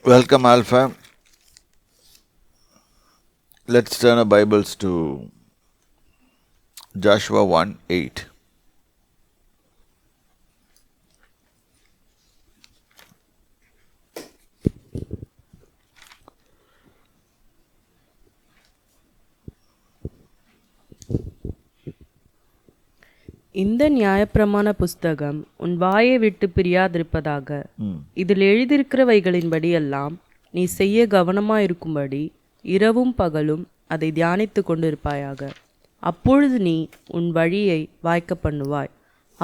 Welcome, Alpha. Let's turn our Bibles to Joshua 1:8. இந்த நியாயப்பிரமாண புஸ்தகம் உன் வாயை விட்டு பிரியாதிருப்பதாக. இதில் எழுதியிருக்கிறவைகளின்படி எல்லாம் நீ செய்ய கவனமாயிருக்கும்படி இரவும் பகலும் அதை தியானித்து கொண்டிருப்பாயாக. அப்பொழுது நீ உன் வழியை வாய்க்க பண்ணுவாய்,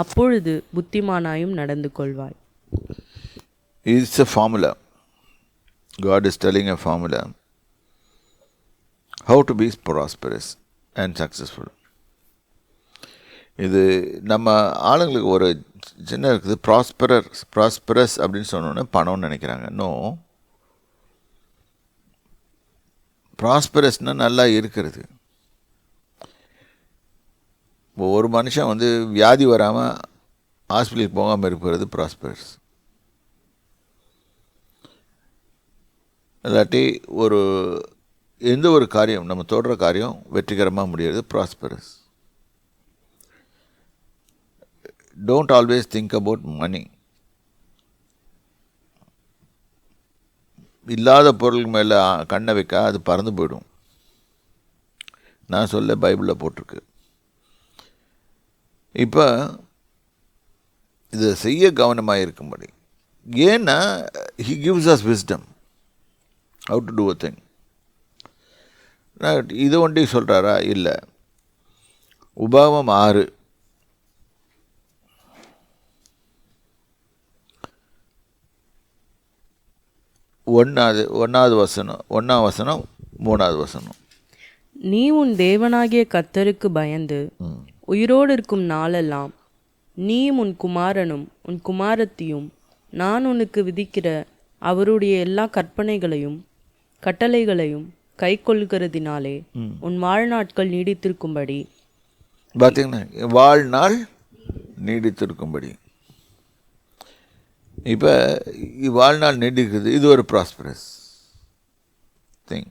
அப்பொழுது புத்திமானாயும் நடந்து கொள்வாய். It's a formula. God is telling a formula how to be prosperous and successful. இது நம்ம ஆளுங்களுக்கு ஒரு சின்ன இருக்குது. ப்ராஸ்பரஸ் அப்படின்னு சொன்னோன்னே பணம்னு நினைக்கிறாங்க. நோ, ப்ராஸ்பரஸ்னால் நல்லா இருக்கிறது. ஒரு மனுஷன் வியாதி வராமல் ஹாஸ்பிட்டலுக்கு போகாமல் இருக்கிறது ப்ராஸ்பரஸ். இல்லாட்டி எந்த ஒரு காரியம் நம்ம தொடர காரியம் வெற்றிகரமாக முடியாது prosperous. Don't always think about money. இல்லாத பொருள் மேலே கண்ணை வைக்க அது பறந்து போயிடும். நான் சொல்ல பைபிளில் போட்டிருக்கு. இப்போ இதை செய்ய கவனமாக இருக்கும்படி. ஏன்னா he gives us wisdom how to do a thing. இது ஒன்றி சொல்கிறாரா? இல்லை. உபாகமம் 6 ஒன்றாவது வசனம் 3வது வசனம். நீ உன் தேவனாகிய கர்த்தருக்கு பயந்து உயிரோடு இருக்கும் நாளெல்லாம் நீயும் உன் குமாரனும் உன் குமாரத்தியும் நான் உனக்கு விதிக்கிற அவருடைய எல்லா கற்பனைகளையும் கட்டளைகளையும் கை கொள்கிறதினாலே உன் வாழ்நாட்கள் நீடித்திருக்கும்படி. பார்த்தீங்கன்னா வாழ்நாள் நீடித்திருக்கும்படி. இப்போ வாழ்நாள் நீடிக்கிறது, இது ஒரு ப்ராஸ்பரஸ் திங்.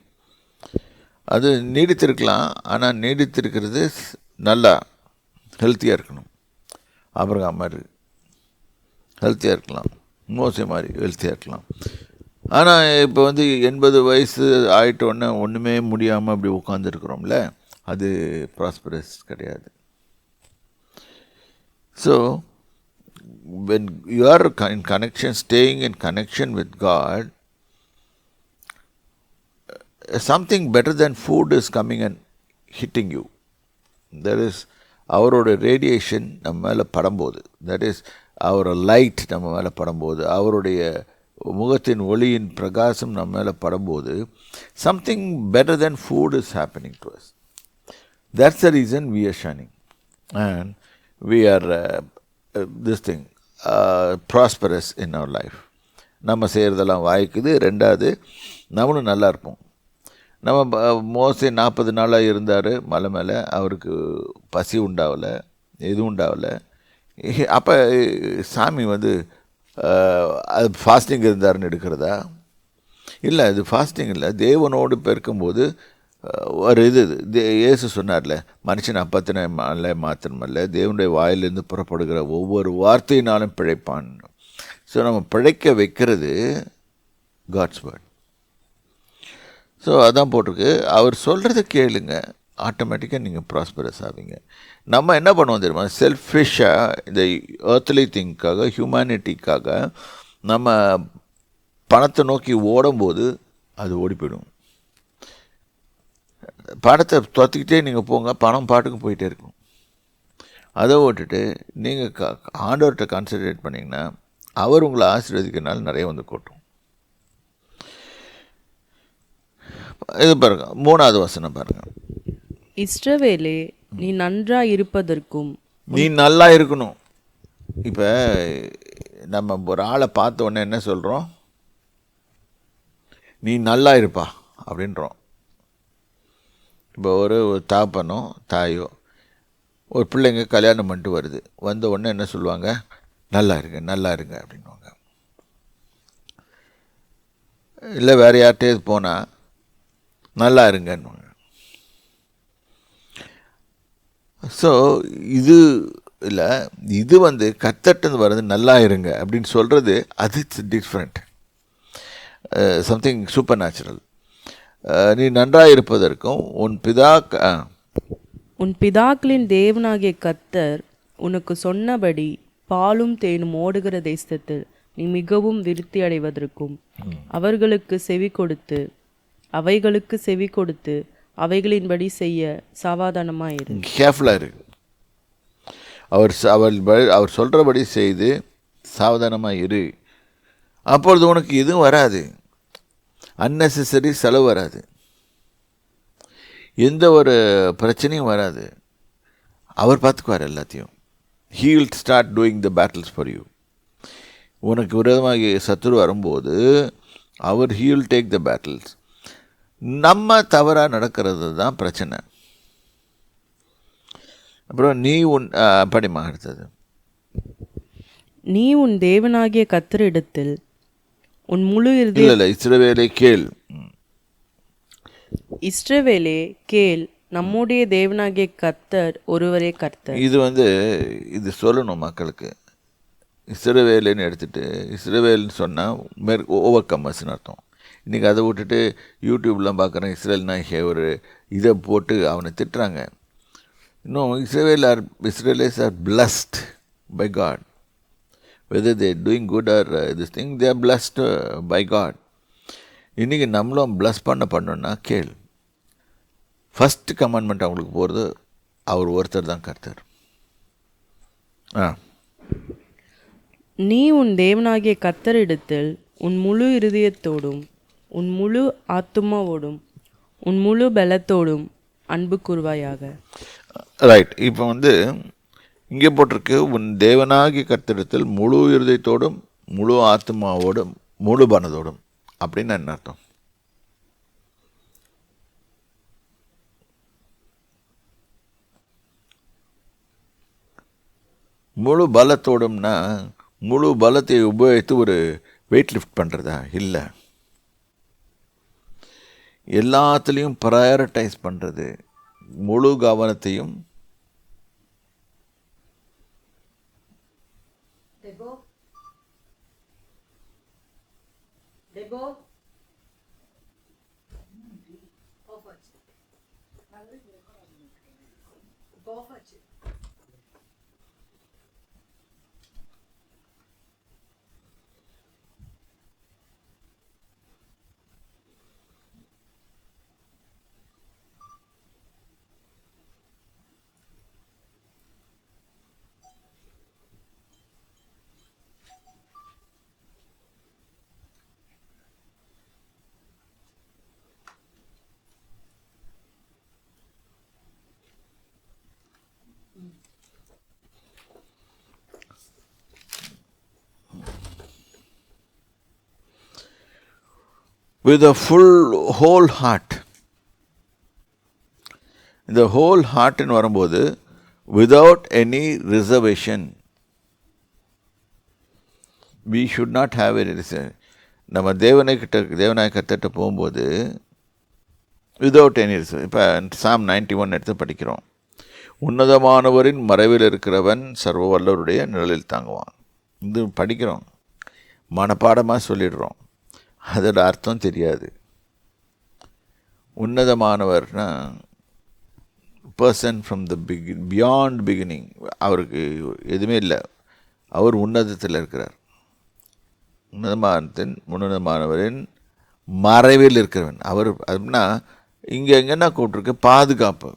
அது நீடித்திருக்கலாம், ஆனால் நீடித்திருக்கிறது நல்லா ஹெல்த்தியாக இருக்கணும். ஆபிரகாம் மாதிரி ஹெல்த்தியாக இருக்கலாம், மோசே மாதிரி ஹெல்த்தியாக இருக்கலாம். ஆனால் இப்போ 80 வயசு ஆகிட்டோன்னே ஒன்றுமே முடியாமல் அப்படி உட்காந்துருக்குறோம்ல, அது ப்ராஸ்பரஸ் கிடையாது. So when you are in connection, staying in connection with God, something better than food is coming and hitting you. That is அவரோட ரேடியேஷன் நம்ம மேலே படும்போது, தட் இஸ் அவரோட லைட் நம்ம மேலே படும்போது, அவருடைய முகத்தின் ஒளியின் பிரகாசம் நம்ம மேலே படும்போது, something better than food is happening to us. That's the reason we are shining and we are this thing prosperous in our life. நம்ம செய்கிறதெல்லாம் வாய்க்குது. 2வது, நம்மளும் நல்லா இருப்போம். நம்ம மோசே 40 நாளாக இருந்தார் மலை மேலே, அவருக்கு பசி உண்டாகலை, எதுவும் உண்டாகலை. அப்போ சாமி அது ஃபாஸ்டிங் இருந்தாருன்னு எடுக்கிறதா? இல்லை, அது ஃபாஸ்டிங் இல்லை. தேவனோடு பெருக்கும்போது ஒரு இயேசு சொன்னார்ல, மனுஷன் அப்பத்தினால மாத்திரமல்ல தேவனுடைய வாயிலிருந்து புறப்படுகிற ஒவ்வொரு வார்த்தையினாலும் பிழைப்பான். ஸோ நம்ம பிழைக்க வைக்கிறது காட்ஸ் வேர்ட். ஸோ அதான் போட்டிருக்கு. அவர் சொல்கிறத கேளுங்க, ஆட்டோமேட்டிக்காக நீங்கள் ப்ராஸ்பரஸ் ஆவீங்க. நம்ம என்ன பண்ணுவோம் தெரியுமா? செல்ஃபிஷாக இந்த எர்த்லி திங்க்காக, ஹியூமனிட்டிக்காக நம்ம பணத்தை நோக்கி ஓடும்போது அது ஓடி போயிடும். பணத்தை தொத்திக்கிட்டே நீங்கள் போங்க, பணம் பாட்டுக்கு போயிட்டே இருக்கும். அதை விட்டுட்டு நீங்கள் ஆண்டவர்கிட்ட கான்சன்ட்ரேட் பண்ணிங்கன்னா அவர் உங்களை ஆசீர்வதிக்கிறனால நிறைய கொட்டும். இது பாருங்க, 3வது வசனம் பாருங்க. இஸ்ரவேலே, நீ நன்றாய் இருப்பதற்கும். நீ நல்லா இருக்கணும். இப்போ நம்ம ஒரு ஆளை பார்த்த உடனே என்ன சொல்கிறோம்? நீ நல்லா இருப்பா அப்படின்றோம். இப்போ ஒரு தாப்பனோ தாயோ ஒரு பிள்ளைங்க கல்யாணம் பண்ணிட்டு வருது, வந்த உடனே என்ன சொல்லுவாங்க? நல்லா இருங்க, நல்லா இருங்க அப்படின்வாங்க. இல்லை வேறு யார்கிட்டயாவது போனால் நல்லா இருங்கன்னு. ஸோ இது இல்லை, இது கர்த்தர்ட்டேருந்து வர்றது நல்லா இருங்க அப்படின்னு சொல்கிறது, அது it's different, something super natural. நீ நன்றாக இருப்பதற்கும் உன் பிதாக்களின் தேவனாகிய கர்த்தர் உனக்கு சொன்னபடி பாலும் தேனும் ஓடுகிற தேசத்தில் நீ மிகவும் விருத்தி அடைவதற்கும் அவைகளுக்கு செவி கொடுத்து அவைகளின்படி செய்ய சாவதானமாயிரு. கேர்ஃபுல்லாக இரு. அவர் சொல்கிறபடி செய்து சாவதானமாக இரு. அப்பொழுது உனக்கு எதுவும் வராது, அன்னெசரி செலவு வராது, எந்த ஒரு பிரச்சனையும் வராது. அவர் பார்த்துக்குவார் எல்லாத்தையும். He will start doing the battles for you. உனக்கு விரோதமாக சத்துரு வரும்போது he will take the battles. நம்ம தவறாக நடக்கிறது தான் பிரச்சனை. அப்புறம் நீ படிமா அடுத்தது. நீ உன் தேவனாகிய கர்த்தரிடத்தில் உன் முழு இல்லை இஸ்ரவேலே கேள். இஸ்ரவேலே கேள், நம்முடைய தேவனாகிய கர்த்தர் ஒருவரே கர்த்தர். இது சொல்லணும் மக்களுக்கு. இஸ்ரவேலுன்னு எடுத்துகிட்டு இஸ்ரவேல்னு சொன்னால் ஓவர் கம்மர்ஸ்னு அர்த்தம். இன்றைக்கி அதை விட்டுட்டு யூடியூப்லாம் பார்க்குறேன், இஸ்ரேல்னா ஒரு இதை போட்டு அவனை திட்டுறாங்க. இன்னும் Israelis are blessed by God. Whether they are doing good or this thing, they are blessed by God. இன்றைக்கி நம்மளும் ப்ளஸ் பண்ணோன்னா கேள். ஃபஸ்ட் கமாண்ட்மெண்ட் அவங்களுக்கு போகிறது, அவர் ஒருத்தர் தான் கர்த்தர். நீ உன் தேவனாகிய கர்த்தரிடத்தில் உன் முழு இருதயத்தோடும் உன் முழு ஆத்துமாவோடும் உன் முழு பலத்தோடும் அன்பு கூர்வாயாக. ரைட். இப்போ இங்கே போட்டிருக்கு, உன் தேவனாகிய கர்த்தரிடத்தில் முழு இருதயத்தோடும் முழு ஆத்மாவோடும் முழு பலத்தோடும். அப்படின்னு என்ன அர்த்தம்? முழு பலத்தோடும்னா முழு பலத்தை உபயோகித்து ஒரு வெயிட் லிஃப்ட் பண்ணுறதா? இல்லை, எல்லாத்துலேயும் ப்ரையாரிட்டைஸ் பண்ணுறது, முழு கவனத்தையும் with a whole heart. இந்த whole heartன்னு வரும்போது without any reservation. We should not have any reservation. நம்ம தேவனாய் கர்த்தர்ட்ட போகும்போது விதவுட் எனி reservation. இப்போ Psalm 91 எடுத்து படிக்கிறோம். உன்னதமானவரின் மறைவில் இருக்கிறவன் சர்வ வல்லவருடைய நிழலில் தாங்குவான். இது படிக்கிறோம், மனப்பாடமாக சொல்லிடுறோம், அதோட அர்த்தம் தெரியாது. உன்னதமானவர்னா person from the beyond beginning. அவருக்கு எதுவுமே இல்லை, அவர் உன்னதத்தில் இருக்கிறார். உன்னதமானவரின் மறைவில் இருக்கிறவன் அவர். அப்படின்னா இங்கே எங்கன்னா கூப்பிட்ருக்கு பாதுகாப்பு.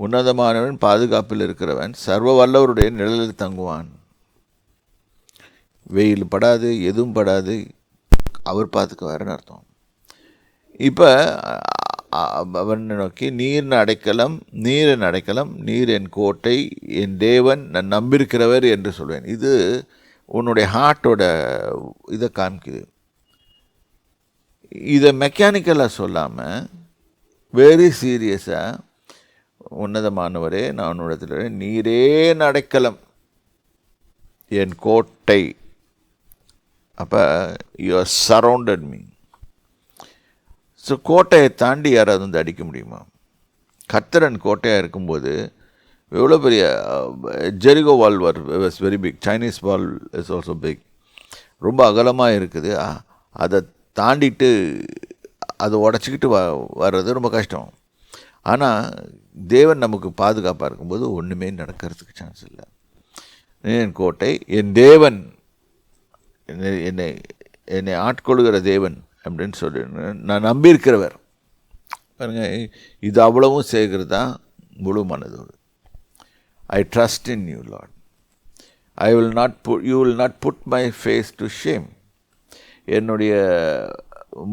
உன்னதமானவன் பாதுகாப்பில் இருக்கிறவன் சர்வ வல்லவருடைய நிழலில் தங்குவான். வெயில் படாது, எதுவும் படாது, அவர் பார்த்துக்குவாருன்னு அர்த்தம். இப்போ அவனை நோக்கி நீரின் அடைக்கலம், நீர் என் கோட்டை, என் தேவன், நான் நம்பியிருக்கிறவர் என்று சொல்வேன். இது உன்னுடைய ஹார்ட்டோட இதை காமிக்குது. இதை மெக்கானிக்கலாக சொல்லாமல் வெரி சீரியஸாக, உன்னதமானவரே நான் உன்னிடத்தில், நீரே அடைக்கலம், என் கோட்டை, அப்போ you are surrounded me. So கோட்டையை தாண்டி யாராவது வந்து அடிக்க முடியுமா? கர்த்தரன் கோட்டையாக இருக்கும்போது எவ்வளோ பெரிய Jericho wall was very big. Chinese wall is also big. ரொம்ப அகலமாக இருக்குது. அதை தாண்டிட்டு அதை உடச்சிக்கிட்டு வர்றது ரொம்ப கஷ்டம். ஆனால் தேவன் நமக்கு பாதுகாப்பாக இருக்கும்போது ஒன்றுமே நடக்கிறதுக்கு சான்ஸ் இல்லை. என் கோட்டை, என் தேவன், என்னை என்னை ஆட்கொள்கிற தேவன் அப்படின்னு சொல்லி நான் நம்பியிருக்கிறவர். பாருங்க, இது அவ்வளவும் செய்கிறது தான் முழு மனதோடு. I trust in you Lord. You will not put my face to shame. என்னுடைய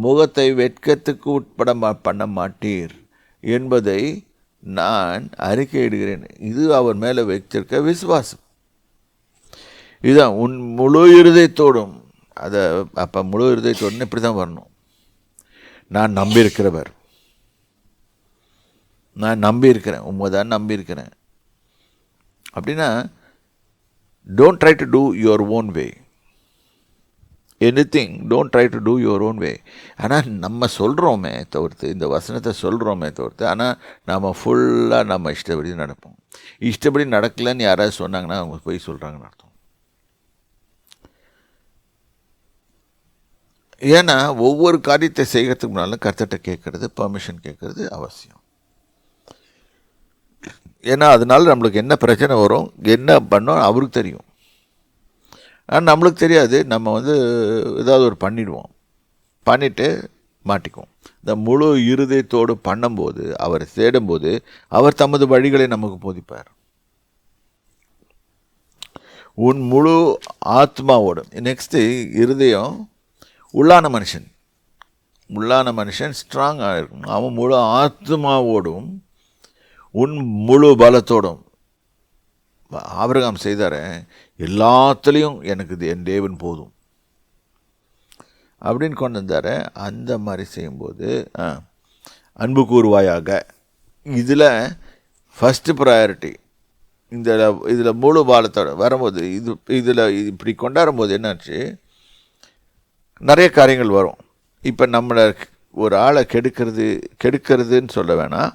முகத்தை வெட்கத்துக்கு உட்பட பண்ண மாட்டீர் என்பதை நான் அறிக்கையிடுகிறேன். இது அவர் மேலே வைத்திருக்க விசுவாசம். இதுதான் உன் முழு இருதயத்தோடும். அதை அப்போ முழு இருதயத்தோடுன்னு இப்படி தான் வரணும். நான் நம்பியிருக்கிறவர், நான் நம்பியிருக்கிறேன், உண்மைதான் நம்பியிருக்கிறேன் அப்படின்னா don't try to two your own way. Anything, don't try to two your own way. ஆனால் நம்ம சொல்கிறோமே தவிர்த்து, இந்த வசனத்தை சொல்கிறோமே தவிர்த்து, ஆனால் நம்ம ஃபுல்லாக நம்ம இஷ்டப்படி நடப்போம். இஷ்டப்படி நடக்கலைன்னு யாராவது சொன்னாங்கன்னா அவங்க போய் சொல்கிறாங்கன்னு அர்த்தம். ஏன்னா ஒவ்வொரு காரியத்தை செய்கிறதுக்கு முன்னாலும் கர்த்தர்கிட்ட கேட்கறது, பர்மிஷன் கேட்கறது அவசியம். ஏன்னா அதனால நம்மளுக்கு என்ன பிரச்சனை வரும், என்ன பண்ணோம் அவருக்கு தெரியும். ஆனால் நம்மளுக்கு தெரியாது. நம்ம வந்து ஏதாவது ஒரு பண்ணிவிட்டு மாட்டிக்குவோம். இந்த முழு இருதயத்தோடு பண்ணும்போது, அவரை தேடும்போது அவர் தமது வழிகளை நமக்கு போதிப்பார். உன் முழு ஆத்மாவோடும். நெக்ஸ்ட்டு இருதயம் உள்ளான மனுஷன் ஸ்ட்ராங்காக இருக்கும். அவன் முழு ஆத்மாவோடும் உன் முழு பலத்தோடும். ஆபிரகாம் செய்தார எல்லாத்துலேயும் எனக்கு என் தேவன் போதும் அப்படின்னு கொண்டு வந்தார. அந்த மாதிரி செய்யும்போது அன்பு கூறுவாயாக. இதில் ஃபஸ்ட்டு ப்ரையாரிட்டி. இதில் முழு பாலத்தோட வரும்போது இதில் இப்படி கொண்டாடும்போது என்னாச்சு, நிறைய காரியங்கள் வரும். இப்போ நம்மளை ஒரு ஆளை கெடுக்கிறதுன்னு சொல்ல வேணாம்,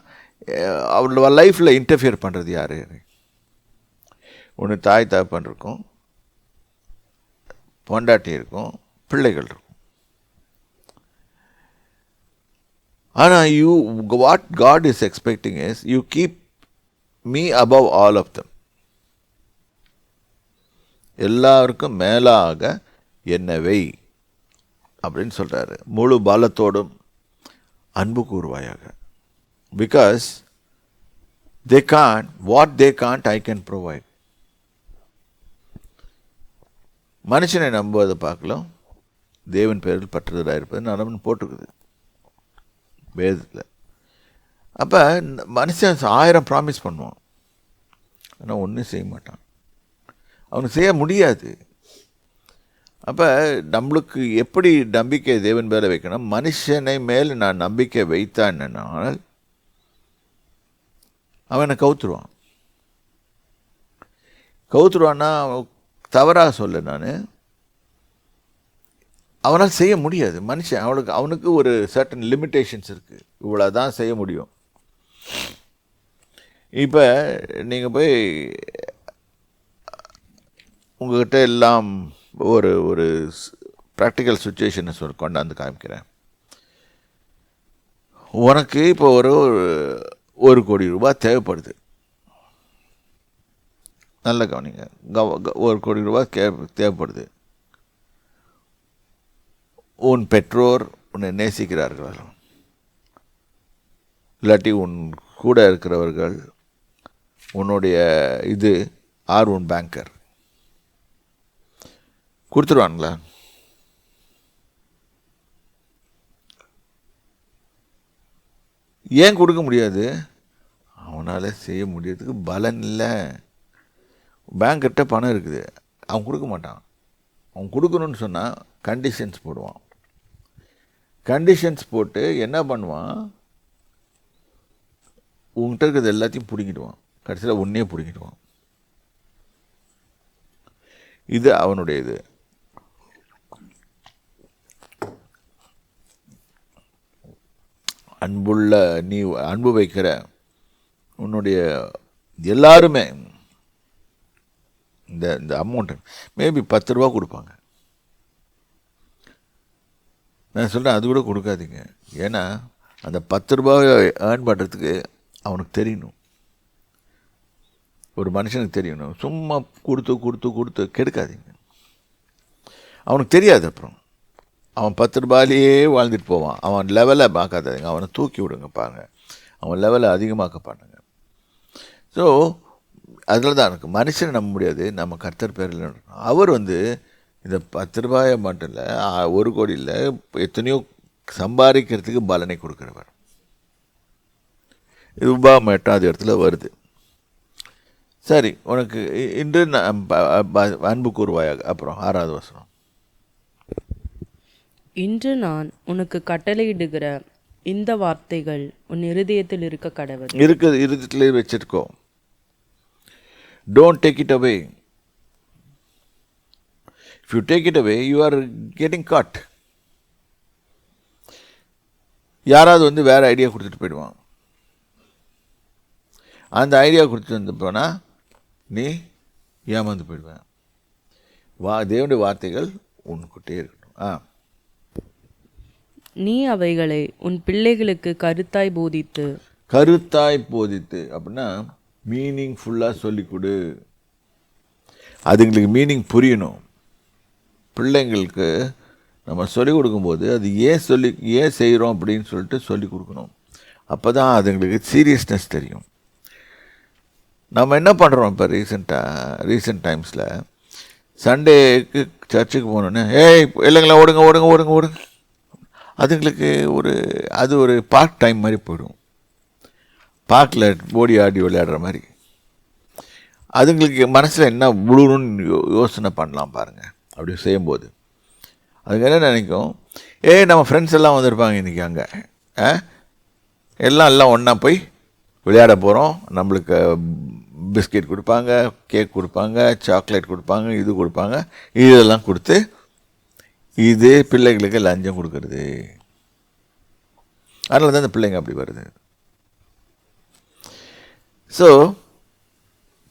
அவளோட லைஃப்பில் இன்டர்ஃபியர் பண்ணுறது யார்? ஒன்று தாய் தகப்பன் இருக்கும், பொண்டாட்டி இருக்கும், பிள்ளைகள் இருக்கும். ஆனால் what God is expecting is you keep me above all of them. எல்லாருக்கும் மேலாக என்னை வை அப்படின்னு சொல்கிறாரு. முழு பலத்தோடும் அன்பு கூறுவாயாக. Because what they can't I can provide. மனுஷனை நம்புவதை பார்க்கலாம், தேவன் பேரில் பற்றுதலாக இருப்பது நடம்னு போட்டிருக்குது வேதத்தில். அப்போ மனுஷன் 1000 ப்ராமிஸ் பண்ணுவான், ஆனால் ஒன்றும் செய்ய மாட்டான். அவனுக்கு செய்ய முடியாது. அப்போ நம்மளுக்கு எப்படி நம்பிக்கை தேவன் மேலே வைக்கணும்? மனுஷனை மேல் நான் நம்பிக்கை வைத்தான்னால் அவனை கவுத்துருவான்னா தவறாக சொல்ல நான், அவனால் செய்ய முடியாது. மனுஷன் அவனுக்கு ஒரு சர்டன் லிமிட்டேஷன்ஸ் இருக்குது, இவ்வளோ தான் செய்ய முடியும். இப்போ நீங்கள் போய் உங்கள்கிட்ட எல்லாம் ஒரு ப்ராக்டிக்கல் சுச்சுவேஷனை கொண்டாந்து காமிக்கிறேன். உனக்கு இப்போ ஒரு கோடி ரூபாய் தேவைப்படுது. நல்ல கவனிங்க, 1 கோடி ரூபாய் தேவைப்படுது. உன் பெற்றோர் உன்னை நேசிக்கிறார்கள், இல்லாட்டி உன் கூட இருக்கிறவர்கள், உன்னுடைய உன் பேங்கர் கொடுத்துருவானுங்களா? ஏன் கொடுக்க முடியாது? அவனால் செய்ய முடியறதுக்கு பலன் இல்லை. பேங்க்கிட்ட பணம் இருக்குது, அவன் கொடுக்க மாட்டான். அவன் கொடுக்கணும்னு சொன்னால் கண்டிஷன்ஸ் போடுவான். கண்டிஷன்ஸ் போட்டு என்ன பண்ணுவான், உங்கள்கிட்ட இருக்கிறது எல்லாத்தையும் பிடிக்கிடுவான். கடைசியில் ஒன்றே பிடிக்கிடுவான். இது அவனுடைய நீ அன்பு வைக்கிற உன்னுடைய எல்லாருமே இந்த அமௌண்ட் மேபி 10 ரூபா கொடுப்பாங்க. நான் சொல்கிறேன் அது கூட கொடுக்காதீங்க. ஏன்னா அந்த 10 ரூபாயை ஏர்ன் பண்ணுறதுக்கு அவனுக்கு தெரியணும், ஒரு மனுஷனுக்கு தெரியணும். சும்மா கொடுத்து கெடுக்காதீங்க. அவனுக்கு தெரியாது, அப்புறம் அவன் 10 ரூபாயிலேயே வாழ்ந்துட்டு போவான். அவன் லெவலை பார்க்காதீங்க, அவனை தூக்கி விடுங்க, பாருங்க அவன் லெவலை அதிகமாக்க பண்ணுங்க. ஸோ அதில் தான் எனக்கு மனுஷனை நம்ப முடியாது, நம்ம கர்த்தர் பேரில் அவர் இந்த 10 ரூபாயை மட்டும் இல்லை, 1 கோடி இல்லை, எத்தனையோ சம்பாதிக்கிறதுக்கு பலனை கொடுக்குறவர். இது உபாகம் 8வது இடத்துல வருது. சரி, உனக்கு இன்று அன்பு கூறுவாயாக. அப்புறம் 6வது வசனம், இன்று நான் உனக்கு கட்டளையிடுகிற இந்த வார்த்தைகள் உன் இருதயத்தில் இருக்க கடவுள். இருதயத்திலே வச்சிருக்கோ. Don't take it away. If you take it away, you are getting caught. யாராவது வேற ஐடியா கொடுத்துட்டு போயிடுவான். அந்த ஐடியா கொடுத்துட்டு போனால் நீ ஏமாந்து போயிடுவேன். தேவனுடைய வார்த்தைகள் உன்கிட்டே இருக்கணும். நீ அவைகளை உன் பிள்ளைகளுக்கு கருத்தாய் போதித்து அப்படின்னா மீனிங்ஃபுல்லாக சொல்லிக் கொடு. அதுங்களுக்கு மீனிங் புரியணும். பிள்ளைங்களுக்கு நம்ம சொல்லிக் கொடுக்கும்போது அது ஏன் செய்கிறோம் அப்படின்னு சொல்லிட்டு சொல்லிக் கொடுக்கணும். அப்போ தான் அதுங்களுக்கு சீரியஸ்னஸ் தெரியும். நம்ம என்ன பண்ணுறோம் இப்போ ரீசெண்ட் டைம்ஸில் சண்டேக்கு சர்ச்சுக்கு போனோன்னே இல்லைங்களா ஓடுங்க. அதுங்களுக்கு அது ஒரு பார்க் டைம் மாதிரி போயிடும். பார்க்கில் ஓடி ஆடி விளையாடுற மாதிரி. அதுங்களுக்கு மனசில் என்ன விழுணுன்னு யோசனை பண்ணலாம் பாருங்கள். அப்படி செய்யும்போது அதுக்கு என்ன நினைக்கும், நம்ம ஃப்ரெண்ட்ஸ் எல்லாம் வந்திருப்பாங்க இன்றைக்கி, அங்கே எல்லாம் ஒன்றா போய் விளையாட போகிறோம். நம்மளுக்கு பிஸ்கெட் கொடுப்பாங்க, கேக் கொடுப்பாங்க, சாக்லேட் கொடுப்பாங்க, இது கொடுப்பாங்க. இதெல்லாம் கொடுத்து இது பிள்ளைகளுக்கு லஞ்சம் கொடுக்கறது. அதனால தான் இந்த பிள்ளைங்க அப்படி வருது. ஸோ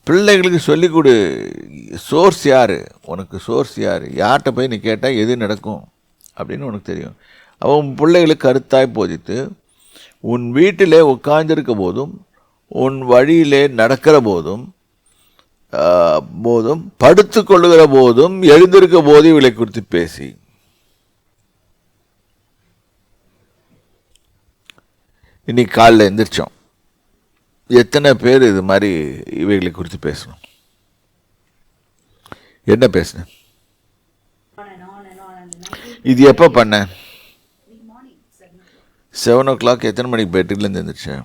பிள்ளைகளுக்கு சொல்லிக் கொடு. சோர்ஸ் யார், உனக்கு சோர்ஸ் யார், யார்கிட்ட போய் நீ கேட்டால் எது நடக்கும் அப்படின்னு உனக்கு தெரியும். அவன் பிள்ளைகளுக்கு கருத்தாய் போதித்து உன் வீட்டிலே உட்கார்ந்திருக்க போதும், உன் வழியிலே நடக்கிற போதும், படுத்து கொள்ளுகிற போதும், எழுந்திருக்க போதும் இவளை குறித்து பேசி. இன்னைக்கு காலையில் எழுந்திரிச்சோம், எத்தனை பேர் இது மாதிரி இவைகளை குறித்து பேசணும்? என்ன பேசுனேன்? இது எப்போ பண்ண? 7 o'clock. எத்தனை மணிக்கு பெட்டுலேருந்து எழுந்திரிச்சேன்?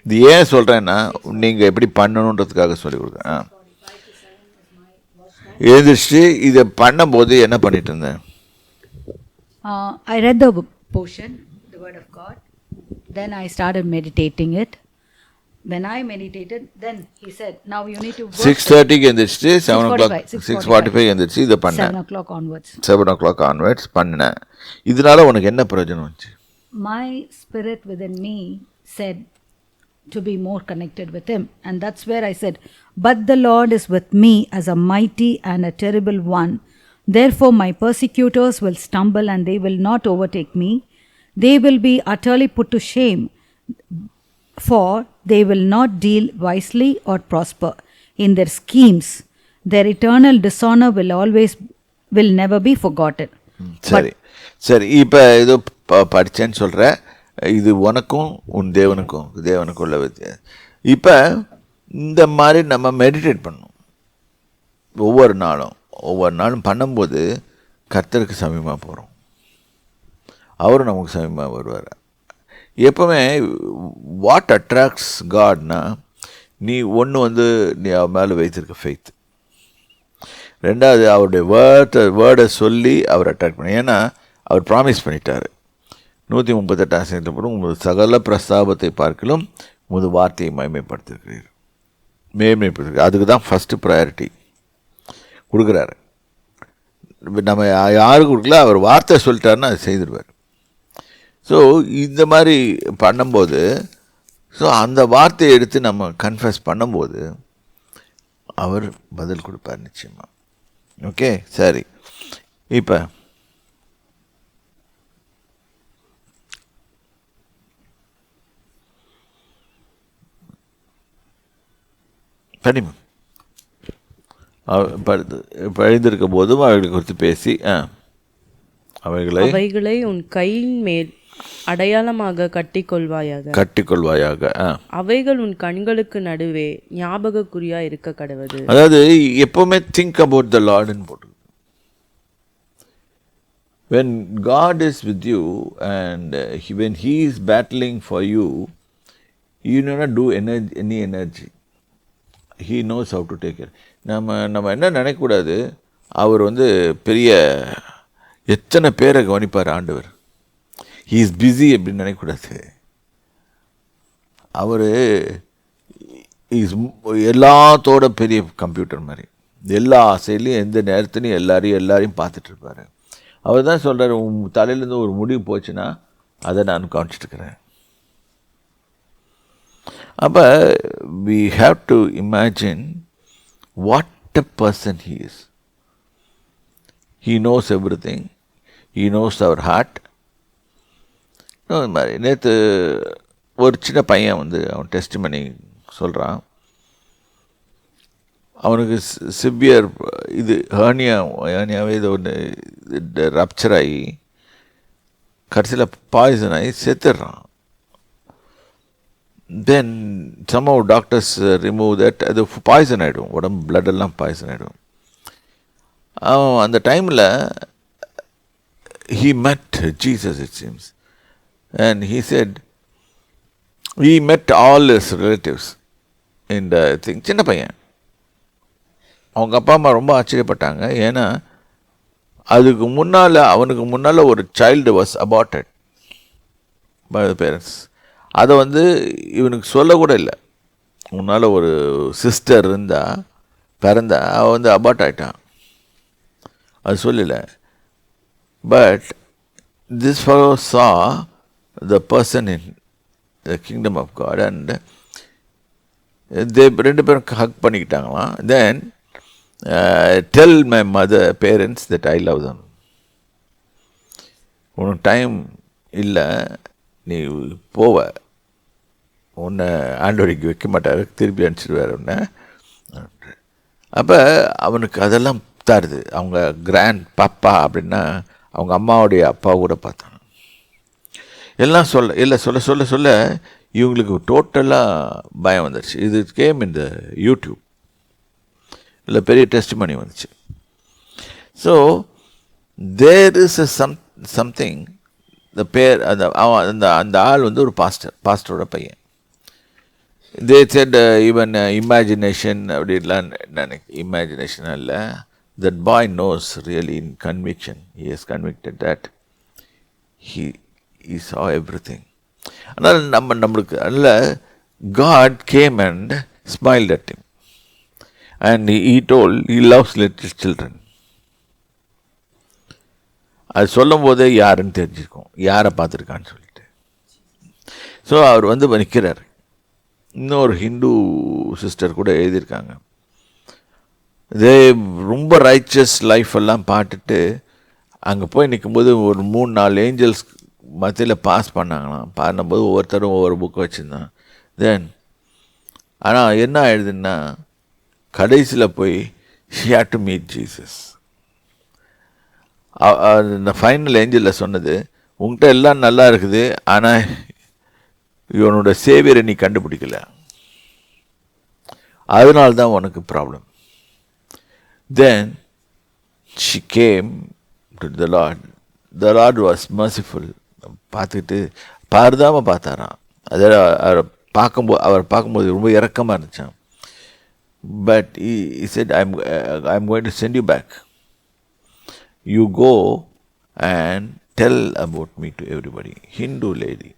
இது ஏன் சொல்கிறேன்னா நீங்கள் எப்படி பண்ணணுன்றதுக்காக சொல்லிக் கொடுக்குறேன். எழுந்திரிச்சு இதை பண்ணும்போது என்ன பண்ணிட்டு இருந்தேன்? I read the portion, the word of God. Then I started meditating it. When I meditated, then he said, now you need to work. 6:30 எந்திரிச்சு 7 o'clock 6:45 எந்திரிச்சு இதை பண்ணேன். 7 o'clock onwards. 7 o'clock onwards பண்ணேன். இதனால உனக்கு என்ன பிரயோஜனம் வந்துச்சு? My spirit within me said to be more connected with him, and that's where I said, but the Lord is with me as a mighty and a terrible one. Therefore my persecutors will stumble and they will not overtake me. They will be utterly put to shame, for they will not deal wisely or prosper in their schemes. Their eternal dishonor will never be forgotten. சரி இப்போ ஏதோ படித்தேன்னு சொல்கிற, இது உனக்கும் உன் தேவனுக்கும் உள்ள வித்தியாசம். இப்போ இந்த மாதிரி நம்ம மெடிடேட் பண்ணணும். ஒவ்வொரு நாளும் பண்ணும்போது கர்த்தருக்கு சமீபமாக போகிறோம், அவரும் நமக்கு சமீபமாக வருவார். எப்போவுமே வாட் அட்ராக்ட்ஸ் காட்னா, நீ ஒன்று நீ அவர் மேலே வைத்திருக்க ஃபெய்த். ரெண்டாவது அவருடைய வேர்டை சொல்லி அவர் அட்ராக்ட் பண்ண. ஏன்னா அவர் ப்ராமிஸ் பண்ணிட்டார் 138 உமது சகல பிரஸ்தாபத்தை பார்க்கலும் உமது வார்த்தையை மேன்மைப்படுத்திருக்கிறீர். அதுக்கு தான் ஃபஸ்ட்டு ப்ரையாரிட்டி கொடுக்குறாரு. நம்ம யாருக்கு கொடுக்கல, அவர் வார்த்தை சொல்லிட்டாருன்னா அது செய்திருவார். ஸோ இந்த மாதிரி பண்ணும்போது, ஸோ அந்த வார்த்தையை எடுத்து நம்ம கன்ஃபஸ் பண்ணும்போது அவர் பதில் கொடுப்பார் நிச்சயமாக. ஓகே, சரி. இப்போ படிமா எழுந்திருக்க போதும் அவைகளை குறித்து பேசி அவைகளை உன் கையின் மேல் அடையாளமாக கட்டிக்கொள்வாயாக. அவைகள் உன் கண்களுக்கு நடுவே ஞாபகக்குறியா இருக்க கடவது. அதாவது எப்பவுமே திங்க் அபவுட் த லார்ட்னு போட்டு. When God is with you and when He is battling for you, you do not do any energy. He knows how to take care. நம்ம என்ன நினைக்கக்கூடாது, அவர் பெரிய எத்தனை பேரை கவனிப்பார் ஆண்டவர், ஹீ இஸ் பிஸி அப்படின்னு நினைக்கக்கூடாது. அவர் இஸ் எல்லாத்தோட பெரிய கம்ப்யூட்டர் மாதிரி, எல்லா செயலையும் எந்த நேரத்துலையும் எல்லாரையும் பார்த்துட்ருப்பார். அவர் தான் சொல்கிறார், உன் தலையிலேருந்து ஒரு முடிவு போச்சுன்னா அதை நான் கவனிச்சிட்ருக்கிறேன். அப்போ we have to imagine what a person he is. He knows everything. He knows our heart. மாதிரி நேற்று ஒரு சின்ன பையன் அவன் டெஸ்டிமனி சொல்கிறான். அவனுக்கு சிவியர் ஹேர்னியாவே இது ஒன்று ரப்சர் ஆகி கடைசியில் பாய்சன் ஆகி செத்துடுறான். Then somehow doctors remove that, அது பாய்சன் ஆகிடும், உடம்பு பிளட்டெல்லாம் பாய்சன் ஆகிடும். அவன் அந்த டைமில் he met Jesus, it seems, and he said he met all his relatives in the thing. சின்ன பையன், அவங்க அப்பா அம்மா ரொம்ப ஆச்சரியப்பட்டாங்க. ஏன்னா அவனுக்கு முன்னால் ஒரு child was aborted by the parents. அதை இவனுக்கு சொல்லக்கூட இல்லை. உன்னால் ஒரு சிஸ்டர் பிறந்தா அவன் அபார்ட் ஆகிட்டான், அது சொல்லலை. But this fellow saw the person in the kingdom of God and ரெண்டு பேரும் ஹக் பண்ணிக்கிட்டாங்களாம். Then tell my parents that I love them. உனக்கு டைம் இல்லை, நீ போவ, உன்னை ஆண்டவருக்கு வைக்க மாட்டார், திருப்பி அனுப்பிச்சிடுவார் உன்னை. அப்போ அவனுக்கு அதெல்லாம் தாருது. அவங்க கிராண்ட் பாப்பா அப்படின்னா அவங்க அம்மாவுடைய அப்பா கூட பார்த்தாங்க. எல்லாம் சொல்ல இவங்களுக்கு டோட்டலாக பயம் வந்துடுச்சு. இது கேம் இந்த யூடியூப் இல்லை, பெரிய டெஸ்டிமனி வந்துச்சு. So there is something. இந்த பேர் அந்த ஆள் ஒரு பாஸ்டரோட பையன். தே செட் ஈவன் இமேஜினேஷன் அப்படின்லாம் இமேஜினேஷன் இல்லை. That boy knows really in conviction. He has convicted that he saw everything. ஆனால் நம்மளுக்கு அதில் God came and smiled at him and he told he loves little children. அது சொல்லும் போதே யாருன்னு தெரிஞ்சிருக்கும், யாரை பார்த்துருக்கான்னு சொல்லிட்டு. ஸோ அவர் நிற்கிறார். இன்னொரு ஹிந்து சிஸ்டர் கூட எழுதியிருக்காங்க. இதே ரொம்ப ரைச்சஸ் லைஃப் எல்லாம் பார்த்துட்டு அங்கே போய் நிற்கும்போது ஒரு 3-4 ஏஞ்சல்ஸ் மத்தியில் பாஸ் பண்ணாங்களாம். பண்ணும்போது ஒவ்வொருத்தரும் ஒவ்வொரு புக்கு வச்சுருந்தான். தென் ஆனால் என்ன ஆயிடுதுன்னா கடைசியில் போய் she had to meet Jesus. இந்த ஃபைனல் ஏஞ்சலில் சொன்னது, உங்கள்கிட்ட எல்லாம் நல்லா இருக்குது, ஆனால் இவனோட சேவியரை நீ கண்டுபிடிக்கல, அதனால்தான் உனக்கு problem. Then she came to the Lord. The Lord was merciful. பார்த்துக்கிட்டு பாருதாமல் பார்த்தாராம். அதில் அவர் பார்க்கும்போது ரொம்ப இரக்கமாக இருந்துச்சான். But he said, I'm going to send you back. You go and tell about me to everybody. Hindu lady.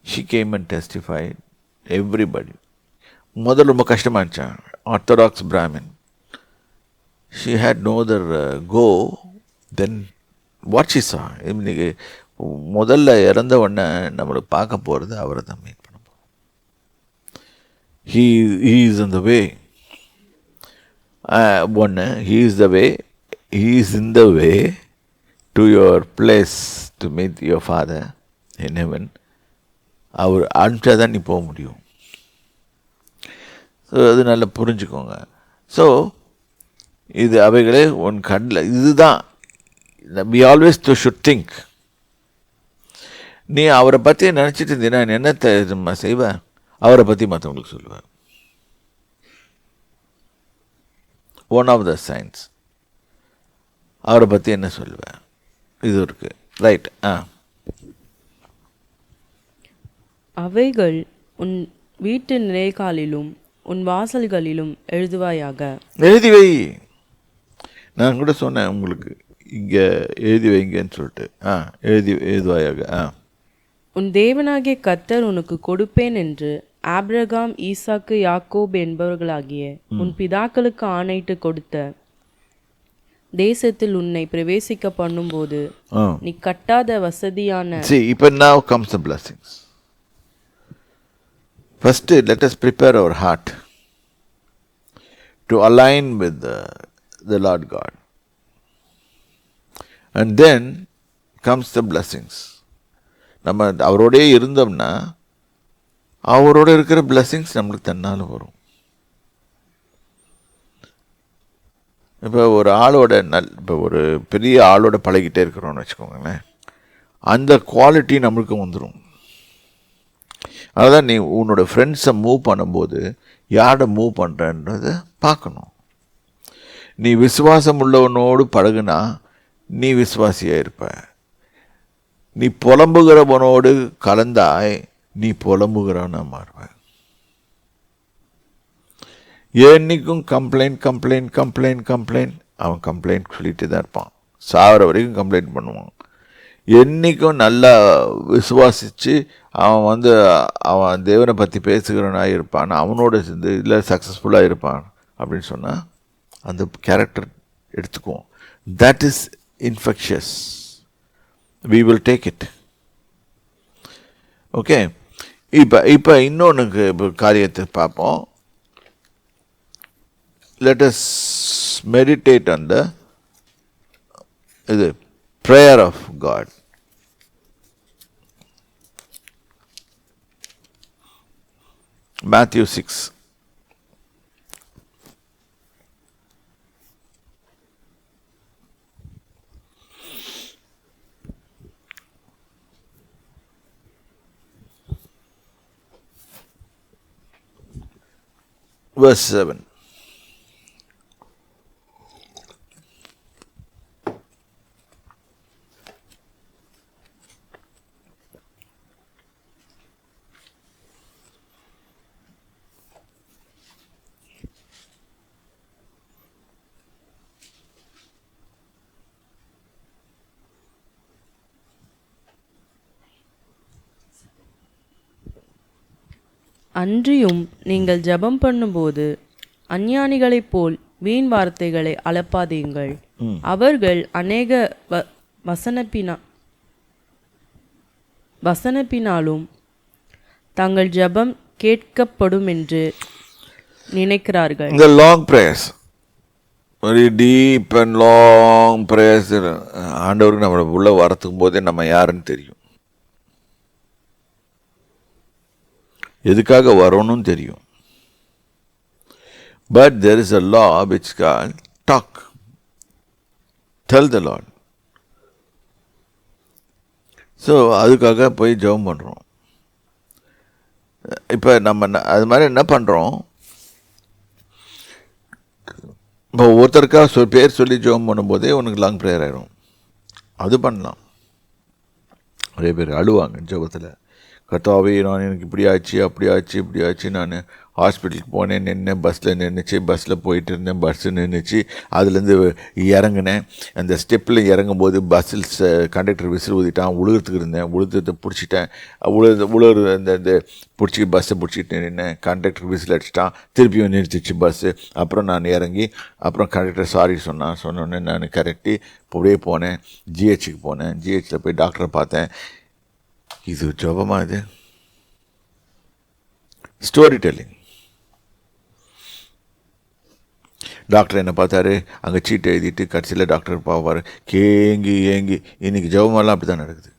She came and testified. Everybody. முதல்ல ரொம்ப கஷ்டமாக இருந்துச்சான். Orthodox Brahmin. She had no other go than what she saw. இன்னைக்கு முதல்ல இறந்த உடனே நம்மளை பார்க்க போகிறது அவரை தான் மீட் பண்ண போகிறோம். He is in the way. ஒன்று he is the way, he is in the way to your place to meet your father in heaven. அவர் அனுப்பிச்சா தான் நீ போக முடியும். ஸோ அது நல்லா புரிஞ்சுக்கோங்க. ஸோ இது அவைகளே உன் கண்ணில் இதுதான் we always should think. நீ அவரை பற்றி நினச்சிட்டு இருந்தீங்கன்னா என்னத்தை செய்வேன்? அவரை பற்றி மற்றவங்களுக்கு சொல்லுவேன். ஒன் ஆஃப் த சயின்ஸ் அவரை பற்றி என்ன சொல்லுவேன்? இது இருக்குது. ரைட். அவைகள் உன் வீட்டு நிலைக்காலிலும் உன் வாசல்களிலும் எழுதுவாயாக. எழுதி வை. நான் கூட சொன்னேன் உங்களுக்கு இங்கே எழுதி வைங்கன்னு சொல்லிட்டு. எழுதுவாயாக. உன் தேவனாகிய கர்த்தர் உனக்கு கொடுப்பேன் என்று ஆபிரகாம், ஈசாக்கு, யாக்கோப் என்பவர்களாகிய உன் பிதாக்களுக்கு ஆணையிட்டு கொடுத்த தேசத்தில் உன்னை பிரவேசிக்க பண்ணும்போது நீ கட்டாத வசதியான. See, இப்போ now comes the blessings. First, let us prepare our heart to align with the Lord God. And then comes the blessings. நம்ம அவரோடே இருந்தோம்னா அவரோட இருக்கிற blessings நம்மளுக்கு தன்னால் வரும். இப்போ ஒரு ஆளோட இப்போ ஒரு பெரிய ஆளோட பழகிட்டே இருக்கிறோன்னு வச்சுக்கோங்களேன், அந்த குவாலிட்டி நம்மளுக்கு வந்துடும். அதுதான் நீ உன்னோட ஃப்ரெண்ட்ஸை மூவ் பண்ணும்போது யாரை மூவ் பண்ணுறன்றதை பார்க்கணும். நீ விசுவாசம் உள்ளவனோடு பழகுனா நீ விசுவாசியாக இருப்ப. நீ புலம்புகிறவனோடு கலந்தாய் நீ புலம்புகிறவனா மாறுவ. என்னைக்கும் கம்ப்ளைண்ட் கம்ப்ளைண்ட் கம்ப்ளைண்ட் கம்ப்ளைண்ட், அவன் கம்ப்ளைண்ட் சொல்லிட்டு தான் இருப்பான். சாகிற வரைக்கும் கம்ப்ளைண்ட் பண்ணுவான். என்றைக்கும் நல்லா விசுவாசித்து அவன் தேவனை பற்றி பேசுகிறவனாக இருப்பான், அவனோட சேர்ந்து இல்லை சக்ஸஸ்ஃபுல்லாக இருப்பான் அப்படின்னு சொன்னால் அந்த கேரக்டர் எடுத்துக்குவோம். That is infectious. we will take it. Okay. இப்போ இன்னொன்றுக்கு காரியத்தை பார்ப்போம். let us meditate on the prayer of God. Matthew 6. Verse 7. அன்றியும் நீங்கள் ஜெபம் பண்ணும்போது அஞ்ஞானிகளைப் போல் வீண் வார்த்தைகளை அளப்பாதீங்கள். அவர்கள் அநேக வசனப்பினாலும் தங்கள் ஜெபம் கேட்கப்படும் என்று நினைக்கிறார்கள். இந்த long prayers, very deep and long prayers, ஆண்டவருக்கு நம்ம உள்ள வரத்துக்கும் போதே நம்ம யாருன்னு தெரியும், எதுக்காக வரணும்னு தெரியும். But there is a law which called talk. Tell the Lord. So அதுக்காக போய் ஜெபம் பண்ணுறோம். இப்போ நம்ம அது மாதிரி என்ன பண்ணுறோம், இப்போ ஒருத்தருக்காக பேர் சொல்லி ஜெபம் பண்ணும்போதே உனக்கு லாங் ப்ரேயர் ஆகிடும். அது பண்ணலாம். நிறைய பேர் அழுவாங்க ஜெபத்தில். கர்த்தாவே நான் எனக்கு இப்படி ஆச்சு அப்படி ஆச்சு இப்படி ஆச்சு, நான் ஹாஸ்பிட்டலுக்கு போனேன், நின்னேன், பஸ்ஸில் போயிட்டு இருந்தேன், பஸ்ஸு நின்றுச்சு, அதுலேருந்து இறங்கினேன், அந்த ஸ்டெப்பில் இறங்கும்போது பஸ்ஸில் கண்டக்டர் விசில் ஊதிட்டான், உழுகிறதுக்கு இருந்தேன், உழுதுறதை பிடிச்சிட்டேன், உழுறு இந்த பிடிச்சி பஸ்ஸை பிடிச்சிட்டு நின்னேன், கண்டக்டர் விசில் அடிச்சிட்டான், திருப்பியும் நிறுத்திச்சு பஸ்ஸு. அப்புறம் நான் இறங்கி அப்புறம் கண்டக்டர் சாரி சொன்னோடனே நான் கரெக்டி அப்படியே போனேன், ஜிஹெச்சுக்கு போனேன், ஜிஹெச்சில் போய் டாக்டரை பார்த்தேன். இது ஜபமா? இது ஸ்டோரி டெல்லிங். டாக்டர் என்ன பார்த்தாரு, அங்கே சீட்டை எழுதிட்டு கடைசியில் டாக்டர் பார்ப்பார், ஏங்கி இன்றைக்கி ஜபமெல்லாம் அப்படி தான் நடக்குது.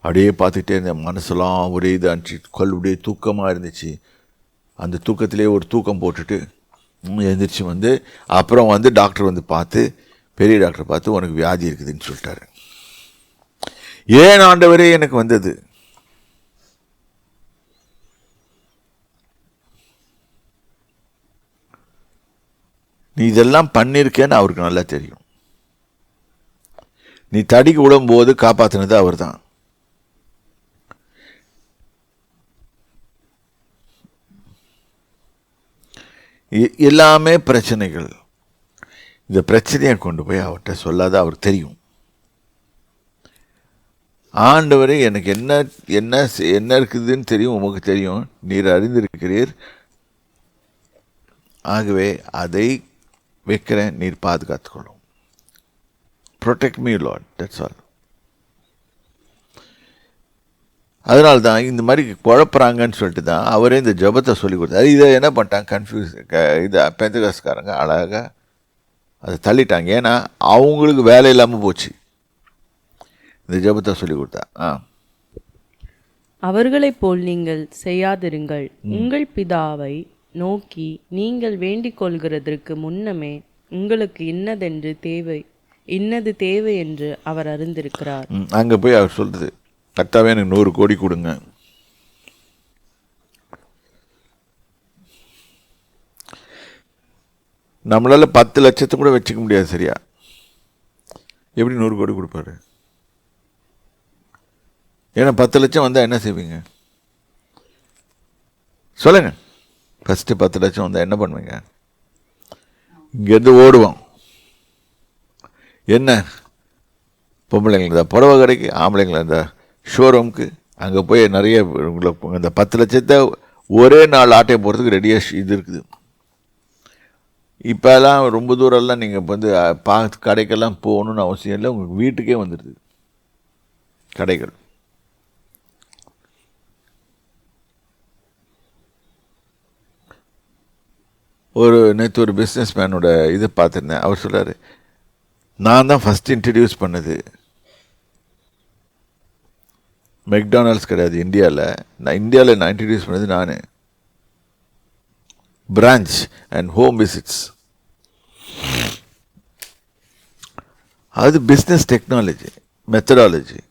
அப்படியே பார்த்துக்கிட்டே இருந்தேன், மனசெல்லாம் ஒரே இதாக இருந்துச்சு, அப்படியே தூக்கமாக இருந்துச்சு. அந்த தூக்கத்திலே ஒரு தூக்கம் போட்டுட்டு எழுந்திரிச்சு அப்புறம் டாக்டர் பார்த்து, பெரிய டாக்டர் பார்த்து, உனக்கு வியாதி இருக்குதுன்னு சொல்லிட்டாரு. ஏன் ஆண்டவரே எனக்கு வந்தது? நீ இதெல்லாம் பண்ணியிருக்கேன்னு அவருக்கு நல்லா தெரியும். நீ தடிக்கு விடும்போது காப்பாற்றினது அவர் தான். எல்லாமே பிரச்சனைகள். இந்த பிரச்சனையை கொண்டு போய் அவர்கிட்ட சொல்லாத அவருக்கு தெரியும். ஆண்டவரே எனக்கு என்ன என்ன என்ன இருக்குதுன்னு தெரியும், உமக்கு தெரியும், நீர் அறிந்திருக்கிறீர், ஆகவே அதை வைக்கிறேன், நீர் பாதுகாத்துக்கொள்ளும். Protect me Lord, that's all. அதனால தான் இந்த மாதிரி குழப்புறாங்கன்னு சொல்லிட்டு தான் அவரே இந்த ஜபத்தை சொல்லி கொடுத்தாரு. இதை என்ன பண்ணிட்டாங்க, இதை பெந்தகாஸ்காரங்க அழகாக அதை தள்ளிட்டாங்க. ஏன்னா அவங்களுக்கு வேலை இல்லாமல் போச்சு. இந்த ஜபத்தை சொல்லி கொடுத்தா அவர்களைப் போல் நீங்கள் செய்யாதிருங்கள். உங்கள் பிதாவை நோக்கி நீங்கள் வேண்டிக் கொள்கிறதற்கு முன்னமே உங்களுக்கு இன்னது தேவை என்று அவர் அறிந்திருக்கிறார். அங்கே போய் அவர் சொல்றது, கர்த்தாவே எனக்கு 100 கோடி கொடுங்க. நம்மளால 10 லட்சத்தை கூட வச்சுக்க முடியாது. சரியா? எப்படி 100 கோடி கொடுப்பாரு? ஏன்னா 10 லட்சம் வந்தால் என்ன செய்வீங்க சொல்லுங்க? ஃபஸ்ட்டு 10 லட்சம் வந்தால் என்ன பண்ணுவீங்க? இங்கேருந்து ஓடுவோம். என்ன பொம்பளைங்க இருந்தால் புடவை கடைக்கு, ஆம்பளைங்களா இருந்தால் ஷோரூமுக்கு, அங்கே போய் நிறைய அந்த 10 லட்சத்தை ஒரே நாள் ஆட்டையை போகிறதுக்கு ரெடியாக இது இருக்குது. இப்போல்லாம் ரொம்ப தூரம்லாம் நீங்கள் கடைக்கெல்லாம் போகணுன்னு அவசியம் இல்லை, உங்களுக்கு வீட்டுக்கே வந்துடுது கடைகள். நேற்று ஒரு பிஸ்னஸ் மேனோட இதை பார்த்துருந்தேன். அவர் சொல்கிறார், நான் தான் ஃபஸ்ட் இன்ட்ரடியூஸ் பண்ணது மெக்டானல்ட்ஸ் கிடையாது இந்தியாவில் நான் இன்ட்ரடியூஸ் பண்ணது நான் பிரான்ச் அண்ட் ஹோம் விசிட்ஸ். அது பிஸ்னஸ் டெக்னாலஜி மெத்தடாலஜி.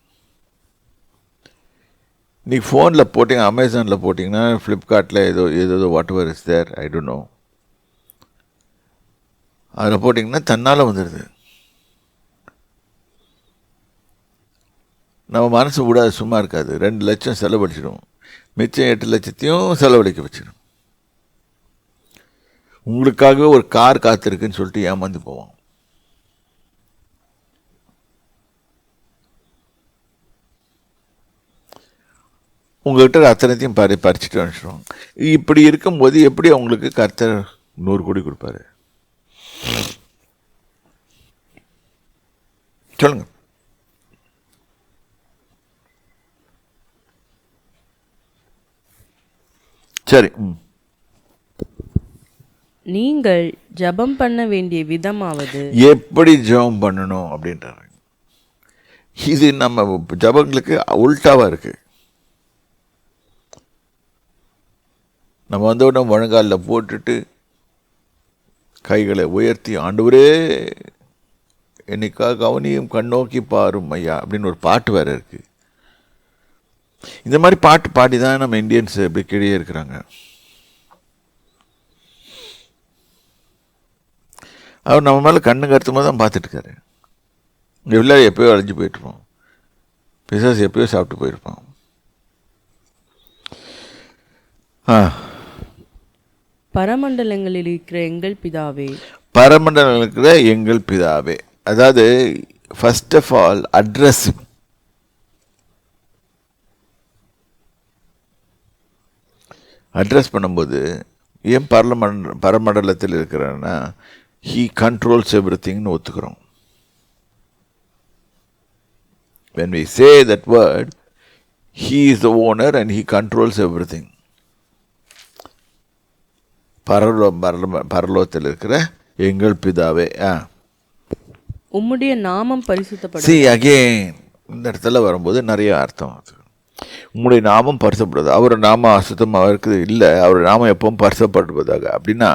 நீங்கள் ஃபோனில் போட்டிங்க, அமேசானில் போட்டிங்கன்னா, ஃப்ளிப்கார்ட்டில் ஏதோ whatever is there, I don't know, அதில் போட்டிங்கன்னா தன்னால் வந்துடுது. நம்ம மனசு விடாது, சும்மா இருக்காது. 2 லட்சம் செலவழிச்சிடும், மிச்சம் 8 லட்சத்தையும் செலவழிக்க வச்சிடும். உங்களுக்காகவே ஒரு கார் காத்திருக்குன்னு சொல்லிட்டு ஏமாந்து போவோம். உங்கள்கிட்ட அத்தனைத்தையும் பறிச்சுட்டு அனுப்பிச்சிடுவோம். இப்படி இருக்கும்போது எப்படி அவங்களுக்கு கர்த்தர் 100 கோடி கொடுப்பாரு சொல்லுங்க? சரி, நீங்கள் ஜெபம் பண்ண வேண்டிய விதமாவது, எப்படி ஜெபம் பண்ணணும் அப்படின்றாங்க. இது நம்ம ஜெபங்களுக்கு உல்டாவா இருக்கு. நம்ம உடனே முழங்காலில் போட்டுட்டு கைகளை உயர்த்தி, ஆண்டவரே என்னைக்காக கவனியும் கண்ணோக்கி பாரும் ஐயா அப்படின்னு ஒரு பாட்டு வேறு இருக்குது. இந்த மாதிரி பாட்டு பாடி தான் நம்ம இந்தியன்ஸ் இப்படி கீழே இருக்கிறாங்க. அவர் நம்ம மேலே கண்ணு கருத்துமாக தான் பார்த்துட்டுருக்காரு. இங்கே எப்போயோ அழிஞ்சு போயிட்டுருப்போம். பிசாசு எப்பயோ சாப்பிட்டு போயிருப்பான். பரமண்டலங்களில் இருக்கிற எங்கள் பிதாவே. பரமண்டலங்களில் இருக்கிற எங்கள் பிதாவே. அதாவது first of all address. Address பண்ணும்போது ஏன் பரமண்டலத்தில் இருக்கிறன்னா ஹீ கண்ட்ரோல்ஸ் எவ்ரி திங்னு ஒத்துக்கிறோம். when we say that word, he is the owner and he controls everything. பரலோகத்தில் இருக்கிற எங்கள் பிதாவே. உம்முடைய நாமம் பரிசுத்தப்படும். See again, இந்த இடத்துல வரும்போது நிறைய அர்த்தம். உம்முடைய நாமம் பரிசுப்படுவது, அவர் நாமம் அசுத்தமாக இருக்குது இல்லை, அவர் நாமம் எப்பவும் பரிசுப்படுவதாக. அப்படின்னா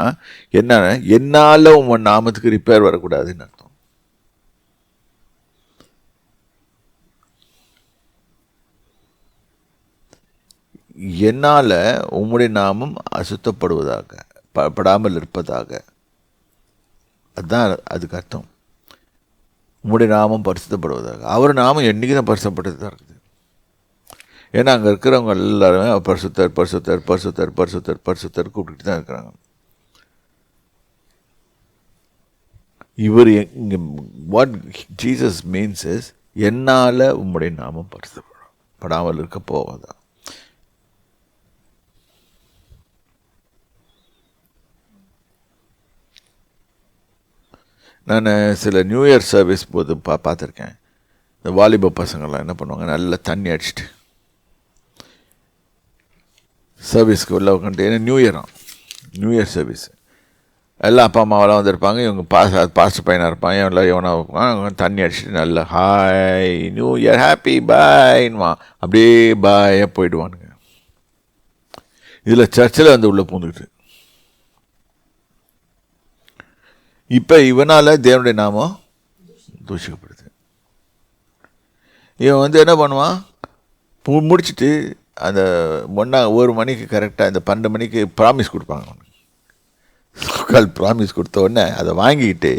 என்ன, என்னால் உன் நாமத்துக்கு ரிப்பேர் வரக்கூடாதுன்னு அர்த்தம். என்னால் உம்முடைய நாமம் அசுத்தப்படுவதாக, படாமல் இருப்பதாக. அதுதான் அதுக்கு அர்த்தம். உம்முடைய நாமம் பரிசுத்தப்படுவதாக. அவர் நாமம் என்றைக்கு தான் பரிசுத்தப்பட்டது தான் இருக்குது. ஏன்னா அங்கே இருக்கிறவங்க எல்லாருமே பரிசுத்தர் பரிசுத்தர் பரிசுத்தர் பரிசுத்தர் பரிசுத்தர் கூப்பிட்டு தான் இருக்கிறாங்க. இவர் இங்கே வாட் ஜீசஸ் மீன்ஸ் இஸ், என்னால் உம்முடைய நாமம் பரிசுத்தப்படாமல் இருக்க போவதா. நான் சில நியூ இயர் சர்வீஸ் போது பார்த்துருக்கேன். இந்த வாலிப பசங்கள்லாம் என்ன பண்ணுவாங்க, நல்லா தண்ணி அடிச்சுட்டு சர்வீஸ்க்கு உள்ள உட்காந்துட்டு. ஏன்னா நியூ இயர் சர்வீஸ் எல்லாம் அப்பா அம்மாவெல்லாம் வந்திருப்பாங்க. இவங்க பாஸ்டர் பையனாக இருப்பாங்க, எல்லாம் எவனா இருப்பாங்க. தண்ணி அடிச்சுட்டு நல்லா ஹாய் நியூ இயர் ஹாப்பி பாய்ன்னுவா. அப்படியே பாயாக போயிடுவானுங்க. இதில் சர்ச்சில் வந்து உள்ளே பூந்துக்கிட்டு இப்போ இவனால் தேவனுடைய நாமம் தூஷிக்கப்படுது. இவன் வந்து என்ன பண்ணுவான், முடிச்சுட்டு அந்த 1 மணிக்கு கரெக்டாக இந்த 12 மணிக்கு ப்ராமிஸ் கொடுப்பாங்க. ப்ராமிஸ் கொடுத்த உடனே அதை வாங்கிக்கிட்டு